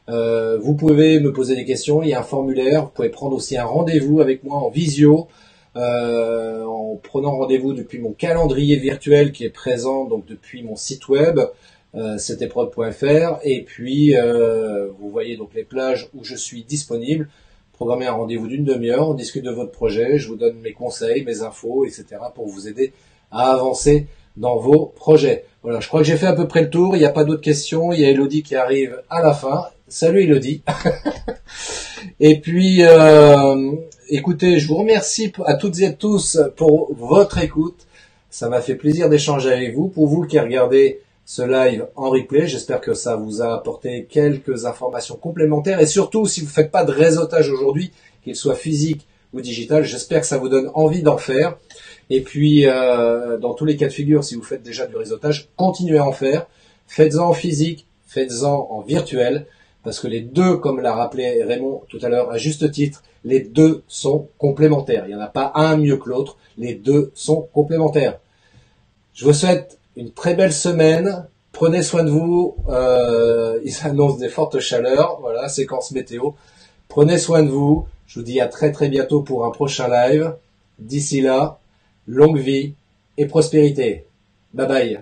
Vous pouvez me poser des questions. Il y a un formulaire. Vous pouvez prendre aussi un rendez-vous avec moi en visio. En prenant rendez-vous depuis mon calendrier virtuel qui est présent donc depuis mon site web cetprod.fr et puis vous voyez donc les plages où je suis disponible. Programmez un rendez-vous d'une demi-heure, on discute de votre projet, je vous donne mes conseils, mes infos, etc. pour vous aider à avancer dans vos projets. Voilà, je crois que j'ai fait à peu près le tour, il n'y a pas d'autres questions, il y a Elodie qui arrive à la fin. Salut Elodie. Et puis écoutez, je vous remercie à toutes et à tous pour votre écoute. Ça m'a fait plaisir d'échanger avec vous. Pour vous qui regardez ce live en replay, j'espère que ça vous a apporté quelques informations complémentaires. Et surtout, si vous ne faites pas de réseautage aujourd'hui, qu'il soit physique ou digital, j'espère que ça vous donne envie d'en faire. Et puis, dans tous les cas de figure, si vous faites déjà du réseautage, continuez à en faire. Faites-en en physique, faites-en en virtuel. Parce que les deux, comme l'a rappelé Raymond tout à l'heure, à juste titre, les deux sont complémentaires. Il n'y en a pas un mieux que l'autre. Les deux sont complémentaires. Je vous souhaite une très belle semaine. Prenez soin de vous. Ils annoncent des fortes chaleurs. Voilà, séquence météo. Prenez soin de vous. Je vous dis à très très bientôt pour un prochain live. D'ici là, longue vie et prospérité. Bye bye.